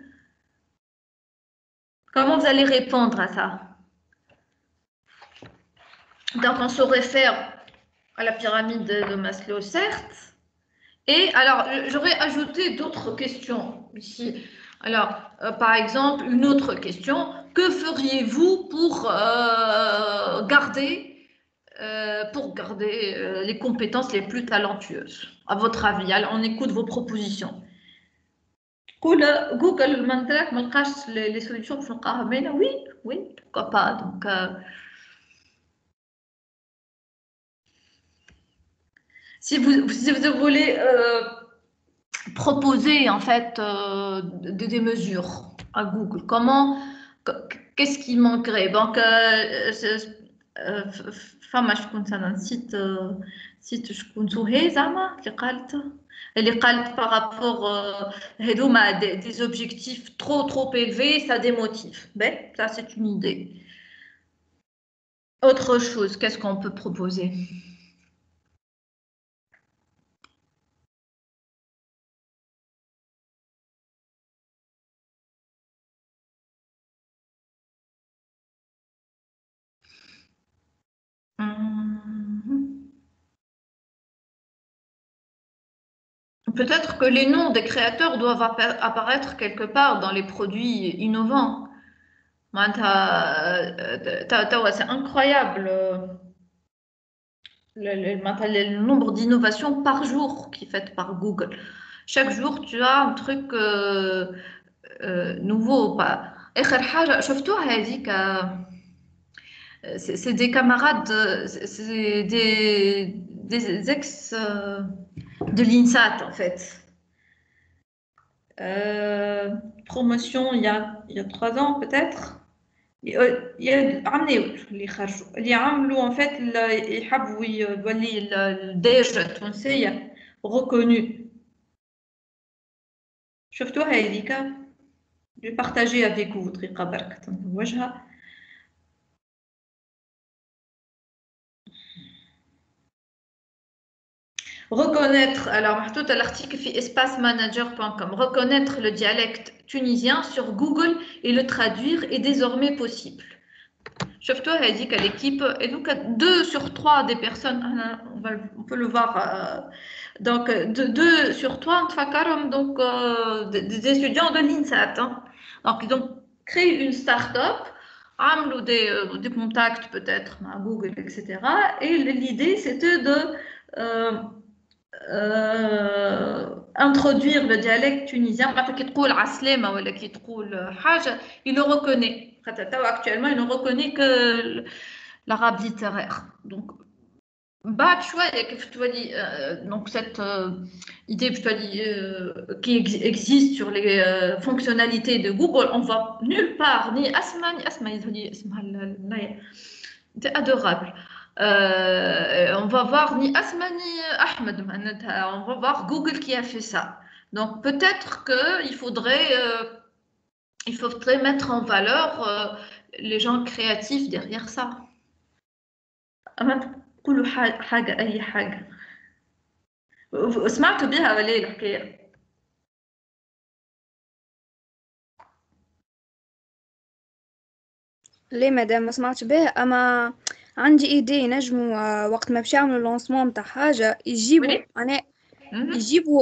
A: Comment vous allez répondre à ça? Donc, on se réfère à la pyramide de Maslow, certes. Et alors, j'aurais ajouté d'autres questions ici. Alors, par exemple, une autre question. Que feriez-vous pour garder les compétences les plus talentueuses, à votre avis? Alors, on écoute vos propositions. Google, les solutions, oui, pourquoi pas. Donc, si vous voulez proposer en fait des mesures à Google, qu'est-ce qui manquerait? Donc, فما شكون un site شكون سهى زعما اللي قالت par rapport هذوما des objectifs trop élevés, ça démotive. Ben, ça c'est une idée. Autre chose, qu'est-ce qu'on peut proposer? Peut-être que les noms des créateurs doivent apparaître quelque part dans les produits innovants. C'est incroyable le nombre d'innovations par jour qui est fait par Google. Chaque jour, tu as un truc nouveau. C'est des camarades, c'est des ex de l'INSAT en fait. Promotion il y a 3 ans peut-être. Il y a اللي عملوا en fait يحبوا يولي الدارجة التونسية reconnu. شفتوها هذيك؟ je vais partager avec vous طريقة برك تنوجها. Reconnaître, alors tout à l'article fait espacemanager.com, reconnaître le dialecte tunisien sur Google et le traduire est désormais possible. Chef-toi a dit qu'à l'équipe, et donc 2 sur 3 des personnes, on peut le voir, donc 2 sur 3, donc des étudiants de l'INSAT. Hein. Donc ils ont créé une start-up, ou des contacts peut-être à Google, etc. Et l'idée c'était de introduire le dialecte tunisien. Il le reconnaît. Actuellement, il ne reconnaît que l'arabe littéraire. Donc, donc cette idée qui existe sur les fonctionnalités de Google, on ne voit nulle part ni Asma, c'est adorable. On va voir ni Asma ni Ahmed, on va voir Google qui a fait ça. Donc peut-être qu'il faudrait mettre en valeur les gens créatifs derrière ça. كل حاجة أي حاجة. سمعتوا بها ولا الحكاية؟
B: ليه مدام ما سمعتش بها، اما عندي ايدي نجموا وقت ما باش يعملوا لونسمون نتاع حاجه يجيبوا انا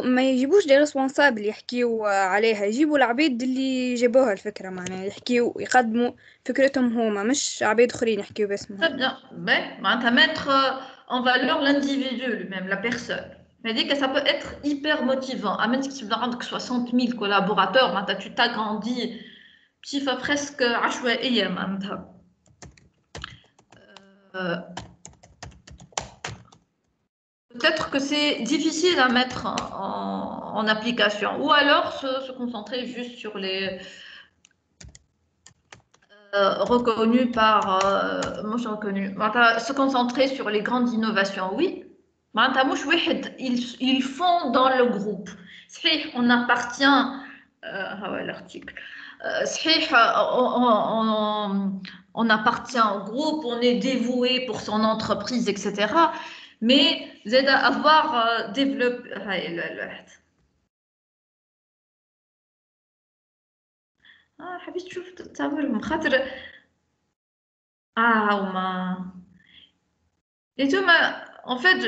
B: ما يجيبوش دي ريسبونسابل يحكيوا عليها، يجيبوا العبيد اللي جابوها الفكره، معناها يحكيوا يقدموا فكرتهم هما، مش عبيد اخرين يحكيوا باسمهم.
A: معناتها mettre en valeur l'individu lui-même, la personne. Mais dit que ça peut être hyper motivant. À même si tu as 60 000 collaborateurs, tu t'agrandis بصفة presque عشوائية معناتها. Peut-être que c'est difficile à mettre en application, ou alors se concentrer juste sur les reconnus par moi je reconnus. Se concentrer sur les grandes innovations, oui. Ils font dans le groupe. On appartient l'article. On appartient au groupe, on est dévoué pour son entreprise, etc. Mais vous allez avoir développé. حبيت تشوف تصاورهم خاطر هما انتوما en fait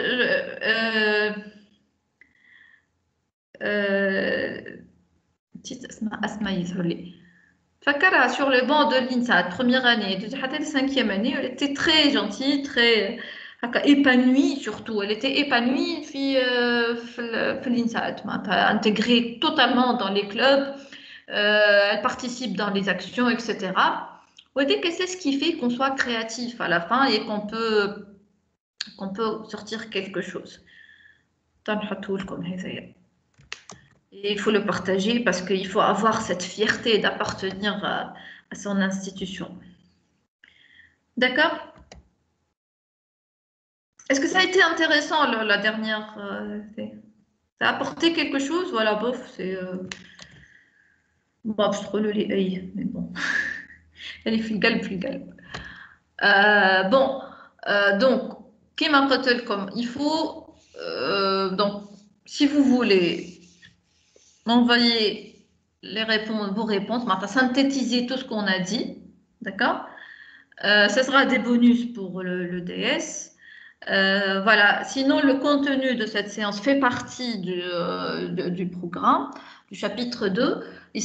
A: petite Asma يظهر لي فكرها sur le banc de l'INSA première année حتى cinquième année elle était très gentille très épanouie surtout elle était épanouie في l'INSA intégrée totalement dans les clubs. Elle participe dans les actions, etc. Vous voyez que c'est ce qui fait qu'on soit créatif à la fin et qu'on peut sortir quelque chose. Et il faut le partager parce qu'il faut avoir cette fierté d'appartenir à son institution. D'accord? Est-ce que ça a été intéressant la dernière ça a apporté quelque chose? Voilà, bof, c'est... Bon, je trouve mais bon. Elle est flugal. Bon, donc, qui m'a comme il faut... donc, si vous voulez m'envoyer vos réponses, synthétiser tout ce qu'on a dit, d'accord? Ce sera des bonus pour le DS. Voilà. Sinon, le contenu de cette séance fait partie du programme, du chapitre 2. Il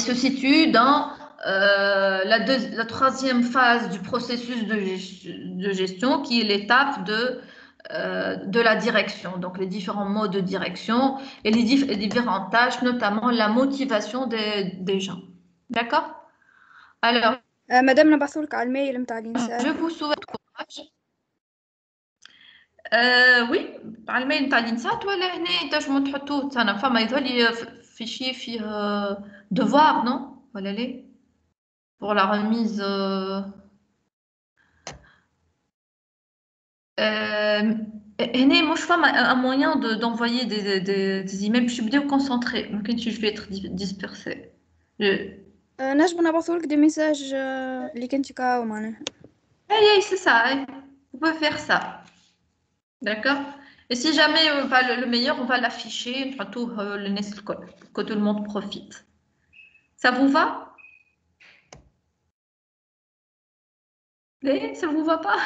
A: se situe dans la troisième phase du processus de gestion, qui est l'étape de la direction, donc les différents modes de direction et les différentes tâches, notamment la motivation des gens. D'accord? Alors,
B: مدام نبعثولك على الميل متاع الإنسان.
A: je vous souhaite courage. Oui, على الميل نتاع الانسات ولا هنا تنجموا تحطوه انا فما يظل فيشي فيه devoir non ولا ليه pour la remise هنا مش فما un moyen d'envoyer des emails باش يبداو concentrés ما كاينش je vais être dispersé.
B: نجم نبعثولك دي ميساج اللي كنتي كاو معناها.
A: C'est ça, vous pouvez faire ça. D'accord? Et si jamais le meilleur, on va l'afficher pour que tout le monde profite. Ça vous va? Ça vous va pas?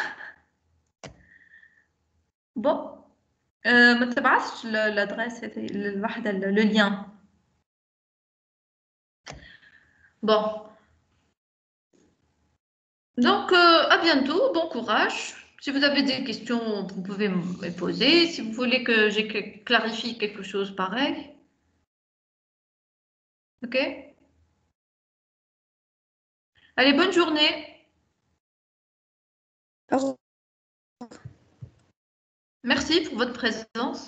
A: Bon. ما تبعثش l'adresse le lien. Bon. Donc, à bientôt, bon courage. Si vous avez des questions, vous pouvez me les poser. Si vous voulez que j'ai clarifie quelque chose pareil. Ok? Allez, bonne journée. Merci pour votre présence.